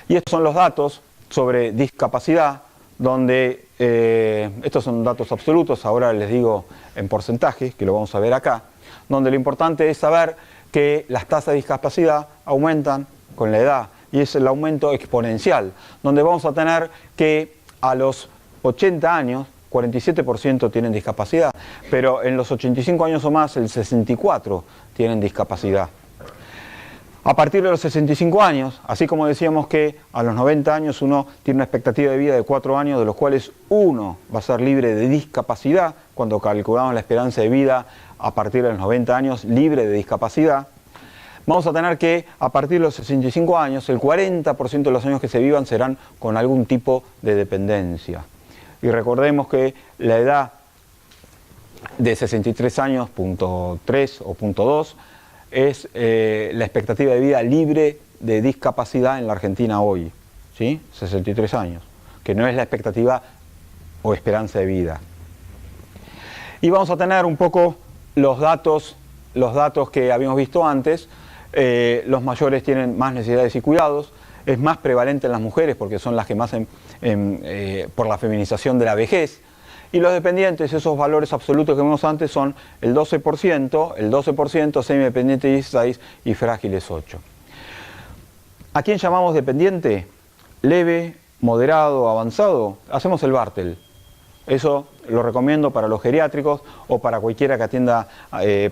Y estos son los datos sobre discapacidad, donde estos son datos absolutos, ahora les digo en porcentajes, que lo vamos a ver acá, donde lo importante es saber que las tasas de discapacidad aumentan con la edad, y es el aumento exponencial, donde vamos a tener que a los 80 años, 47% tienen discapacidad, pero en los 85 años o más, el 64% tienen discapacidad. A partir de los 65 años, así como decíamos que a los 90 años uno tiene una expectativa de vida de 4 años, de los cuales uno va a ser libre de discapacidad, cuando calculamos la esperanza de vida a partir de los 90 años, libre de discapacidad, vamos a tener que a partir de los 65 años, el 40% de los años que se vivan serán con algún tipo de dependencia. Y recordemos que la edad de 63 años, punto 3 o punto 2, es la expectativa de vida libre de discapacidad en la Argentina hoy, ¿sí? 63 años, que no es la expectativa o esperanza de vida. Y vamos a tener un poco los datos que habíamos visto antes. Los mayores tienen más necesidades y cuidados, es más prevalente en las mujeres porque son las que más por la feminización de la vejez. Y los dependientes, esos valores absolutos que vimos antes, son el 12%, semidependiente 16% y frágiles 8%. ¿A quién llamamos dependiente? Leve, moderado, avanzado. Hacemos el Bartel. Eso lo recomiendo para los geriátricos o para cualquiera que atienda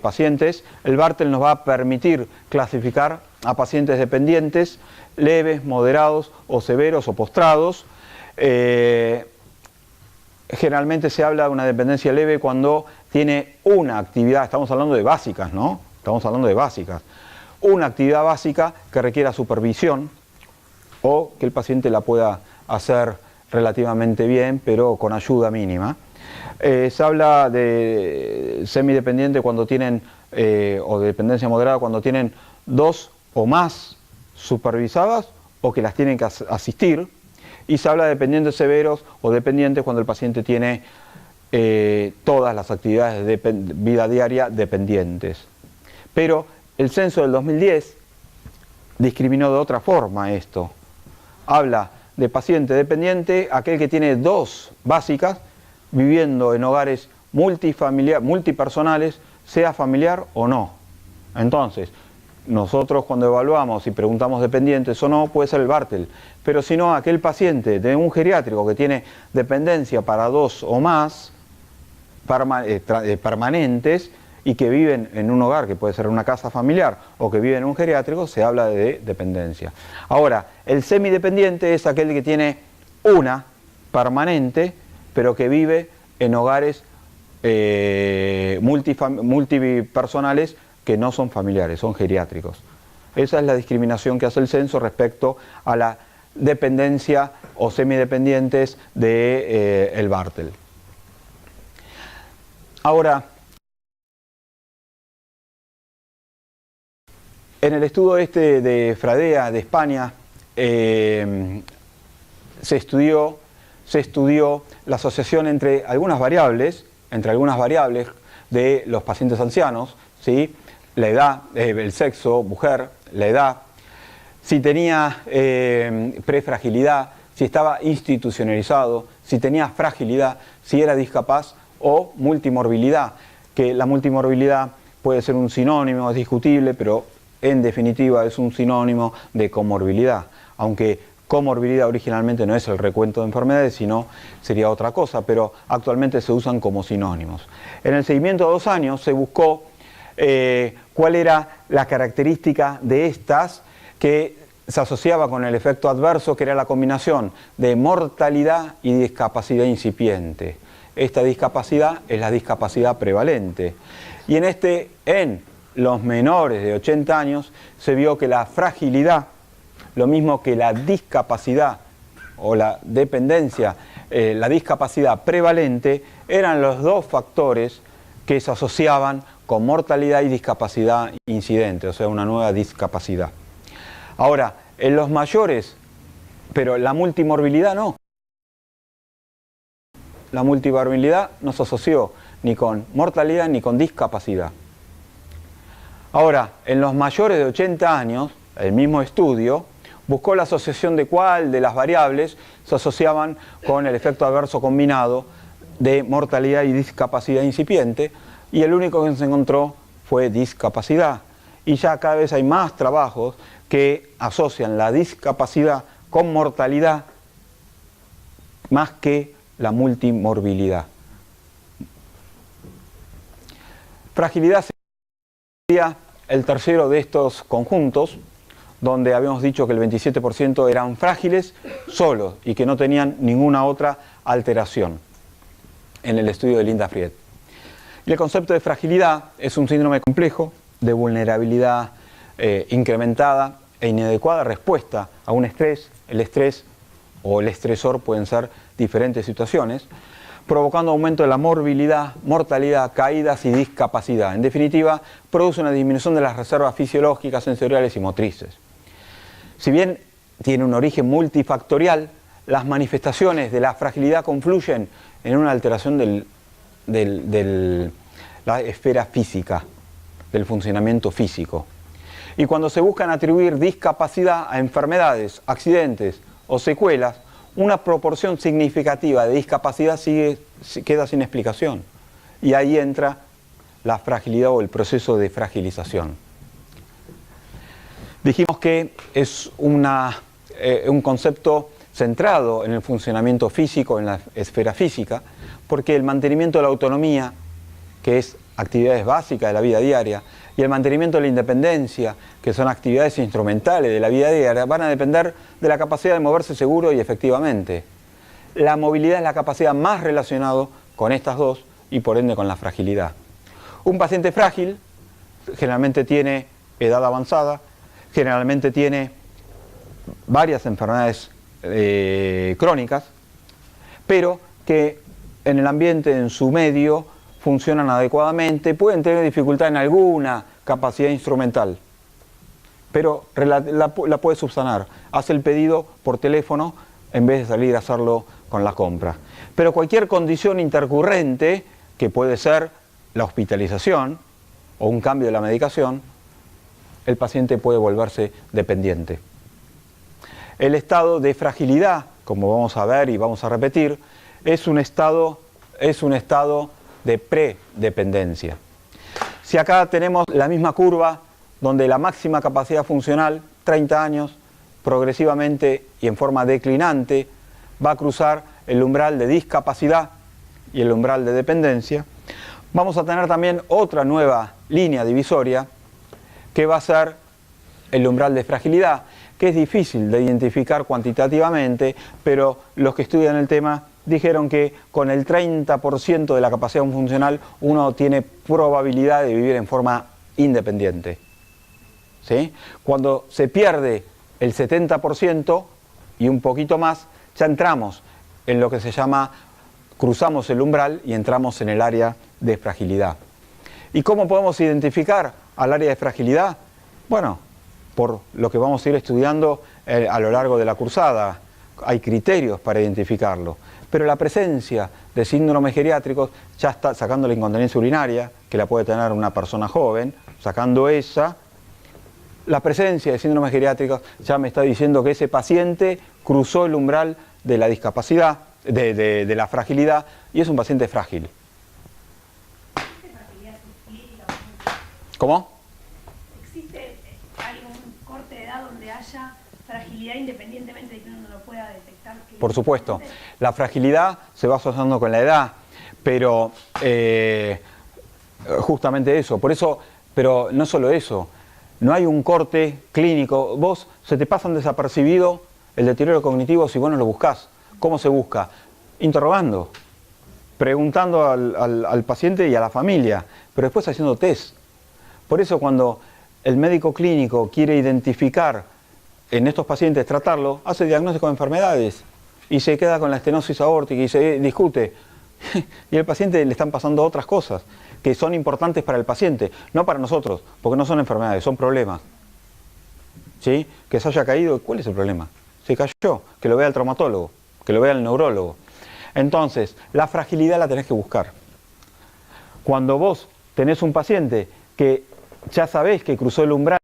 pacientes. El Bartel nos va a permitir clasificar a pacientes dependientes, leves, moderados o severos o postrados. Generalmente se habla de una dependencia leve cuando tiene una actividad, estamos hablando de básicas, ¿no? Estamos hablando de básicas. Una actividad básica que requiera supervisión o que el paciente la pueda hacer relativamente bien, pero con ayuda mínima. Se habla de semidependiente cuando tienen, o de dependencia moderada cuando tienen 2 o más supervisadas o que las tienen que asistir. Y se habla de dependientes severos o dependientes cuando el paciente tiene todas las actividades de vida diaria dependientes. Pero el censo del 2010 discriminó de otra forma esto. Habla de paciente dependiente, aquel que tiene 2 básicas, viviendo en hogares multipersonales, sea familiar o no. Entonces, nosotros cuando evaluamos y preguntamos dependientes o no, puede ser el Bartel, pero si no, aquel paciente de un geriátrico que tiene dependencia para 2 o más permanentes y que viven en un hogar, que puede ser una casa familiar, o que vive en un geriátrico, se habla de dependencia. Ahora, el semidependiente es aquel que tiene una permanente, pero que vive en hogares multipersonales que no son familiares, son geriátricos. Esa es la discriminación que hace el censo respecto a la dependencia o semidependientes del Bartel. Ahora, en el estudio de Fradea de España se estudió la asociación entre algunas variables de los pacientes ancianos, ¿sí? La edad, el sexo, mujer, la edad, si tenía prefragilidad, si estaba institucionalizado, si tenía fragilidad, si era discapaz o multimorbilidad, que la multimorbilidad puede ser un sinónimo, es discutible, pero en definitiva es un sinónimo de comorbilidad, aunque comorbilidad originalmente no es el recuento de enfermedades, sino sería otra cosa, pero actualmente se usan como sinónimos. En el seguimiento de 2 años se buscó cuál era la característica de estas que se asociaba con el efecto adverso, que era la combinación de mortalidad y discapacidad incipiente. Esta discapacidad es la discapacidad prevalente. Y en los menores de 80 años se vio que la fragilidad, lo mismo que la discapacidad o la dependencia, la discapacidad prevalente, eran los 2 factores que se asociaban con mortalidad y discapacidad incidente, o sea, una nueva discapacidad. Ahora, en los mayores, pero la multimorbilidad no. La multimorbilidad no se asoció ni con mortalidad ni con discapacidad. Ahora, en los mayores de 80 años, el mismo estudio buscó la asociación de cuál de las variables se asociaban con el efecto adverso combinado de mortalidad y discapacidad incipiente, y el único que se encontró fue discapacidad. Y ya cada vez hay más trabajos que asocian la discapacidad con mortalidad más que la multimorbilidad. Fragilidad sería el tercero de estos conjuntos, donde habíamos dicho que el 27% eran frágiles solos y que no tenían ninguna otra alteración en el estudio de Linda Fried. Y el concepto de fragilidad es un síndrome complejo de vulnerabilidad incrementada e inadecuada respuesta a un estrés. El estrés o el estresor pueden ser diferentes situaciones, provocando aumento de la morbilidad, mortalidad, caídas y discapacidad. En definitiva, produce una disminución de las reservas fisiológicas, sensoriales y motrices. Si bien tiene un origen multifactorial, las manifestaciones de la fragilidad confluyen en una alteración de la esfera física, del funcionamiento físico. Y cuando se buscan atribuir discapacidad a enfermedades, accidentes o secuelas, una proporción significativa de discapacidad queda sin explicación. Y ahí entra la fragilidad o el proceso de fragilización. Dijimos que es un concepto centrado en el funcionamiento físico, en la esfera física, porque el mantenimiento de la autonomía, que es actividades básicas de la vida diaria, y el mantenimiento de la independencia, que son actividades instrumentales de la vida diaria, van a depender de la capacidad de moverse seguro y efectivamente. La movilidad es la capacidad más relacionada con estas dos y por ende con la fragilidad. Un paciente frágil generalmente tiene edad avanzada, generalmente tiene varias enfermedades crónicas, pero que en el ambiente, en su medio, funcionan adecuadamente, pueden tener dificultad en alguna capacidad instrumental, pero la puede subsanar. Hace el pedido por teléfono en vez de salir a hacerlo con la compra. Pero cualquier condición intercurrente, que puede ser la hospitalización o un cambio de la medicación, el paciente puede volverse dependiente. El estado de fragilidad, como vamos a ver y vamos a repetir, es un estado de predependencia. Si acá tenemos la misma curva, donde la máxima capacidad funcional, 30 años, progresivamente y en forma declinante, va a cruzar el umbral de discapacidad y el umbral de dependencia, vamos a tener también otra nueva línea divisoria, que va a ser el umbral de fragilidad, que es difícil de identificar cuantitativamente, pero los que estudian el tema dijeron que con el 30% de la capacidad funcional uno tiene probabilidad de vivir en forma independiente. ¿Sí? Cuando se pierde el 70% y un poquito más, ya entramos en lo que se llama, cruzamos el umbral y entramos en el área de fragilidad. ¿Y cómo podemos identificar al área de fragilidad? Bueno, por lo que vamos a ir estudiando a lo largo de la cursada. Hay criterios para identificarlo. Pero la presencia de síndromes geriátricos, ya está sacando la incontinencia urinaria, que la puede tener una persona joven, sacando esa, la presencia de síndromes geriátricos ya me está diciendo que ese paciente cruzó el umbral de la discapacidad, de la fragilidad, y es un paciente frágil. ¿Cómo? ¿Existe algún corte de edad donde haya fragilidad independientemente de que uno no lo pueda detectar? Por supuesto, la fragilidad se va asociando con la edad, pero justamente eso, por eso, pero no solo eso, no hay un corte clínico, vos se te pasan desapercibido el deterioro cognitivo si vos no lo buscás. ¿Cómo se busca? Interrogando, preguntando al paciente y a la familia, pero después haciendo test. Por eso cuando el médico clínico quiere identificar en estos pacientes, tratarlo, hace diagnóstico de enfermedades y se queda con la estenosis aórtica y se discute y al paciente le están pasando otras cosas que son importantes para el paciente, no para nosotros, porque no son enfermedades, son problemas. ¿Sí? Que se haya caído, ¿cuál es el problema? Se cayó, que lo vea el traumatólogo, que lo vea el neurólogo. Entonces, la fragilidad la tenés que buscar. Cuando vos tenés un paciente que ya sabés que cruzó el umbral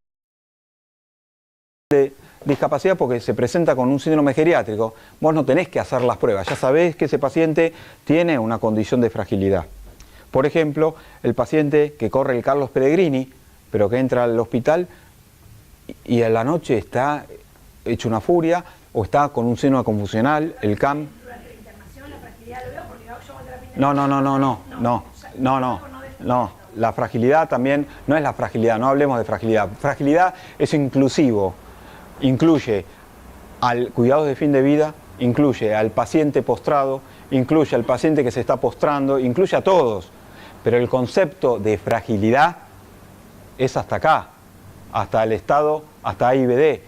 de discapacidad porque se presenta con un síndrome geriátrico, vos no tenés que hacer las pruebas, ya sabés que ese paciente tiene una condición de fragilidad. Por ejemplo, el paciente que corre el Carlos Pellegrini, pero que entra al hospital y a la noche está hecho una furia o está con un síndrome confusional, el CAM. Durante la internación la fragilidad lo veo porque yo hago terapia No. La fragilidad también no es la fragilidad, no hablemos de fragilidad. Fragilidad es inclusivo, incluye al cuidado de fin de vida, incluye al paciente postrado, incluye al paciente que se está postrando, incluye a todos. Pero el concepto de fragilidad es hasta acá, hasta el estado, hasta AIBD,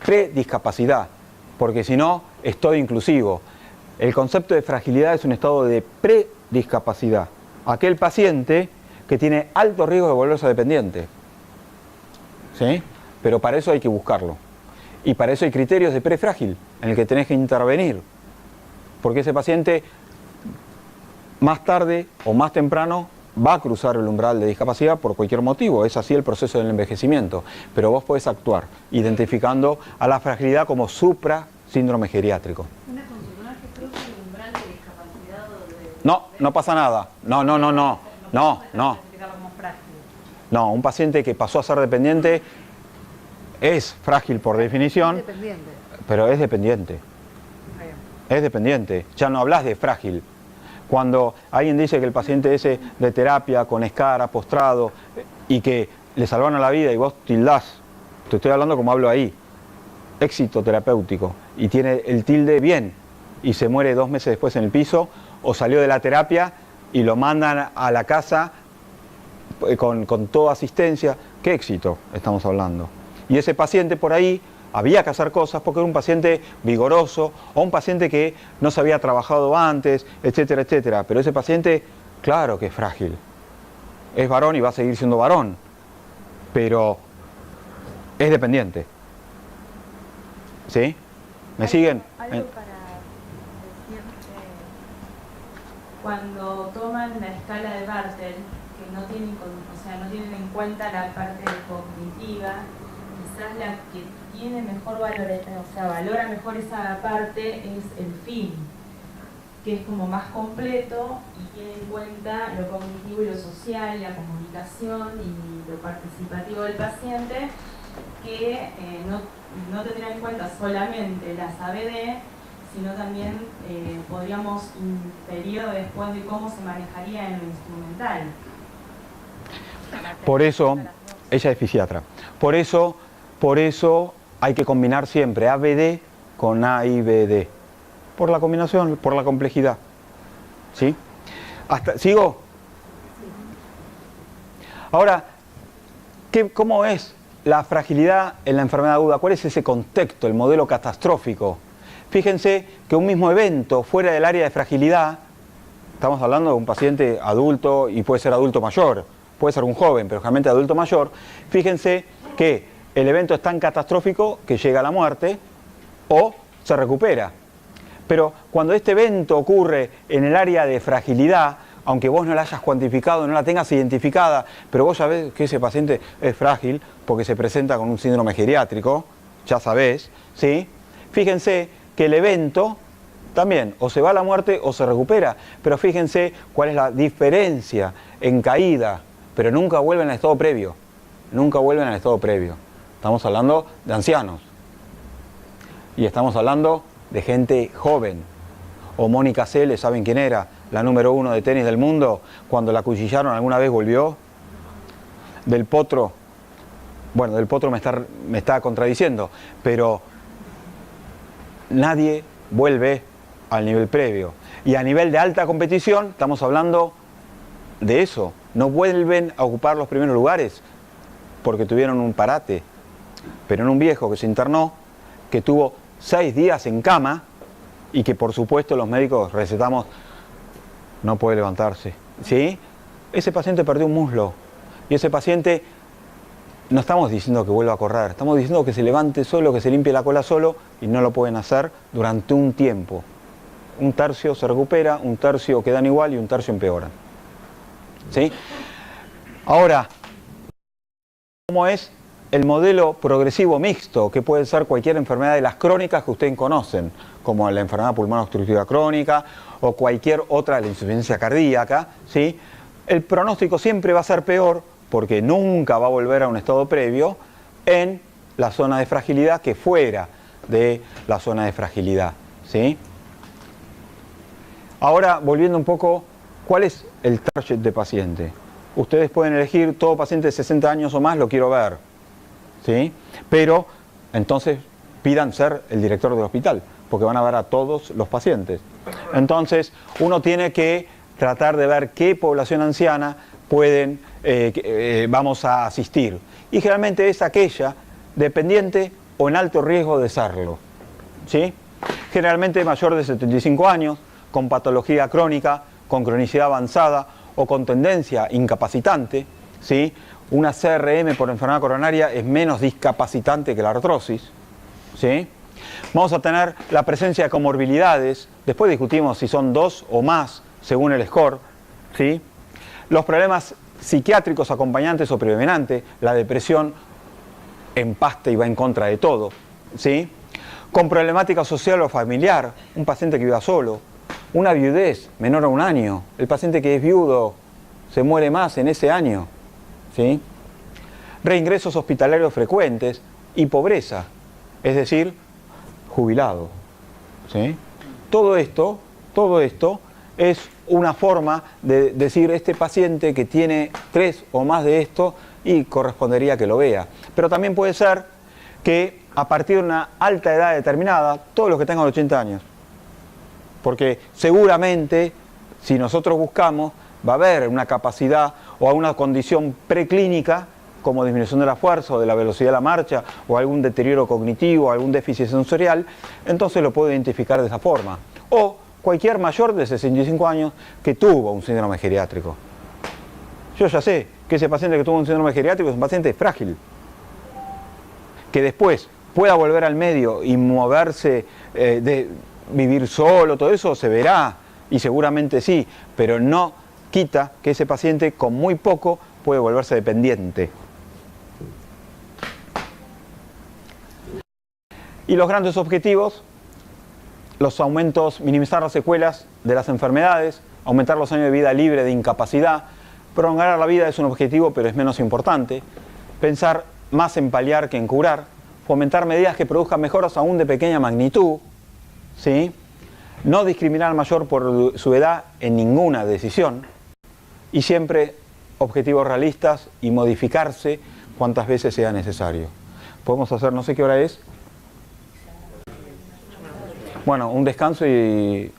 prediscapacidad, porque si no es todo inclusivo. El concepto de fragilidad es un estado de prediscapacidad. Aquel paciente que tiene alto riesgo de volverse dependiente. ¿Sí? Pero para eso hay que buscarlo. Y para eso hay criterios de prefrágil en el que tenés que intervenir. Porque ese paciente más tarde o más temprano va a cruzar el umbral de discapacidad por cualquier motivo. Es así el proceso del envejecimiento. Pero vos podés actuar identificando a la fragilidad como supra-síndrome geriátrico. ¿Una consultora que cruza el umbral de discapacidad o de... No pasa nada. No, un paciente que pasó a ser dependiente es frágil por definición, Dependiente. pero es dependiente. Es dependiente. Ya no hablas de frágil. Cuando alguien dice que el paciente ese de terapia con escara, postrado, y que le salvaron la vida y vos tildás, te estoy hablando como hablo ahí, éxito terapéutico, y tiene el tilde bien, y se muere 2 meses después en el piso, o salió de la terapia y lo mandan a la casa con toda asistencia, ¿qué éxito estamos hablando? Y ese paciente por ahí había que hacer cosas porque era un paciente vigoroso o un paciente que no se había trabajado antes, etcétera, etcétera. Pero ese paciente, claro que es frágil. Es varón y va a seguir siendo varón, pero es dependiente. ¿Sí? ¿Me siguen? Algo para decir, cuando toman la escala de Bartel, que no tienen, no tienen en cuenta la parte cognitiva, quizás la que tiene mejor valor, valora mejor esa parte es el fin, que es como más completo y tiene en cuenta lo cognitivo y lo social, la comunicación y lo participativo del paciente, que no tendría en cuenta solamente las ABD, sino también podríamos inferir después de cómo se manejaría en lo instrumental. Por eso, ella es fisiatra. Por eso hay que combinar siempre ABD con AIBD. Por la combinación, por la complejidad. ¿Sí? ¿Sigo? Ahora, ¿cómo es la fragilidad en la enfermedad aguda? ¿Cuál es ese contexto, el modelo catastrófico? Fíjense que un mismo evento fuera del área de fragilidad, estamos hablando de un paciente adulto y puede ser adulto mayor, puede ser un joven, pero generalmente adulto mayor, fíjense que el evento es tan catastrófico que llega a la muerte o se recupera. Pero cuando este evento ocurre en el área de fragilidad, aunque vos no la hayas cuantificado, no la tengas identificada, pero vos sabés que ese paciente es frágil porque se presenta con un síndrome geriátrico, ya sabés, ¿sí? Fíjense que el evento también o se va a la muerte o se recupera, pero fíjense cuál es la diferencia en caída, pero nunca vuelven al estado previo, nunca vuelven al estado previo. Estamos hablando de ancianos y estamos hablando de gente joven. O Mónica Seles, ¿saben quién era? La número 1 de tenis del mundo, cuando la acuchillaron alguna vez volvió. Del Potro, bueno, Del Potro me está contradiciendo, pero nadie vuelve al nivel previo. Y a nivel de alta competición, estamos hablando de eso. No vuelven a ocupar los primeros lugares porque tuvieron un parate. Pero en un viejo que se internó, que tuvo 6 días en cama y que por supuesto los médicos recetamos no puede levantarse, ¿sí? Ese paciente perdió un muslo y ese paciente, no estamos diciendo que vuelva a correr, estamos diciendo que se levante solo, que se limpie la cola solo y no lo pueden hacer durante un tiempo. Un tercio se recupera, un tercio quedan igual y un tercio empeoran, ¿sí? Ahora, ¿cómo es el modelo progresivo mixto, que puede ser cualquier enfermedad de las crónicas que ustedes conocen, como la enfermedad pulmonar obstructiva crónica o cualquier otra, la insuficiencia cardíaca, ¿sí? El pronóstico siempre va a ser peor porque nunca va a volver a un estado previo en la zona de fragilidad que fuera de la zona de fragilidad, ¿sí? Ahora, volviendo un poco, ¿cuál es el target de paciente? Ustedes pueden elegir todo paciente de 60 años o más, lo quiero ver, ¿sí? Pero entonces pidan ser el director del hospital, porque van a ver a todos los pacientes. Entonces, uno tiene que tratar de ver qué población anciana vamos a asistir. Y generalmente es aquella dependiente o en alto riesgo de serlo, ¿sí? Generalmente mayor de 75 años, con patología crónica, con cronicidad avanzada o con tendencia incapacitante, ¿sí? Una CRM por enfermedad coronaria es menos discapacitante que la artrosis, ¿sí? Vamos a tener la presencia de comorbilidades, después discutimos si son 2 o más según el score, ¿sí? Los problemas psiquiátricos acompañantes o predominantes, la depresión empasta y va en contra de todo, ¿sí? Con problemática social o familiar, un paciente que viva solo, una viudez menor a 1 año, el paciente que es viudo se muere más en ese año, ¿sí? Reingresos hospitalarios frecuentes y pobreza, es decir, jubilado, ¿sí? Todo esto es una forma de decir este paciente que tiene 3 o más de esto y correspondería que lo vea. Pero también puede ser que a partir de una alta edad determinada, todos los que tengan 80 años, porque seguramente si nosotros buscamos va a haber una capacidad o una condición preclínica como disminución de la fuerza o de la velocidad de la marcha o algún deterioro cognitivo, algún déficit sensorial, entonces lo puedo identificar de esa forma. O cualquier mayor de 65 años que tuvo un síndrome geriátrico. Yo ya sé que ese paciente que tuvo un síndrome geriátrico es un paciente frágil, que después pueda volver al medio y moverse, de vivir solo, todo eso se verá, y seguramente sí, pero no quita que ese paciente con muy poco puede volverse dependiente. Y los grandes objetivos, los aumentos, minimizar las secuelas de las enfermedades, aumentar los años de vida libre de incapacidad, prolongar la vida es un objetivo pero es menos importante, pensar más en paliar que en curar, fomentar medidas que produzcan mejoras aún de pequeña magnitud, ¿sí? No discriminar al mayor por su edad en ninguna decisión y siempre objetivos realistas y modificarse cuantas veces sea necesario. Podemos hacer, no sé qué hora es. Bueno, un descanso y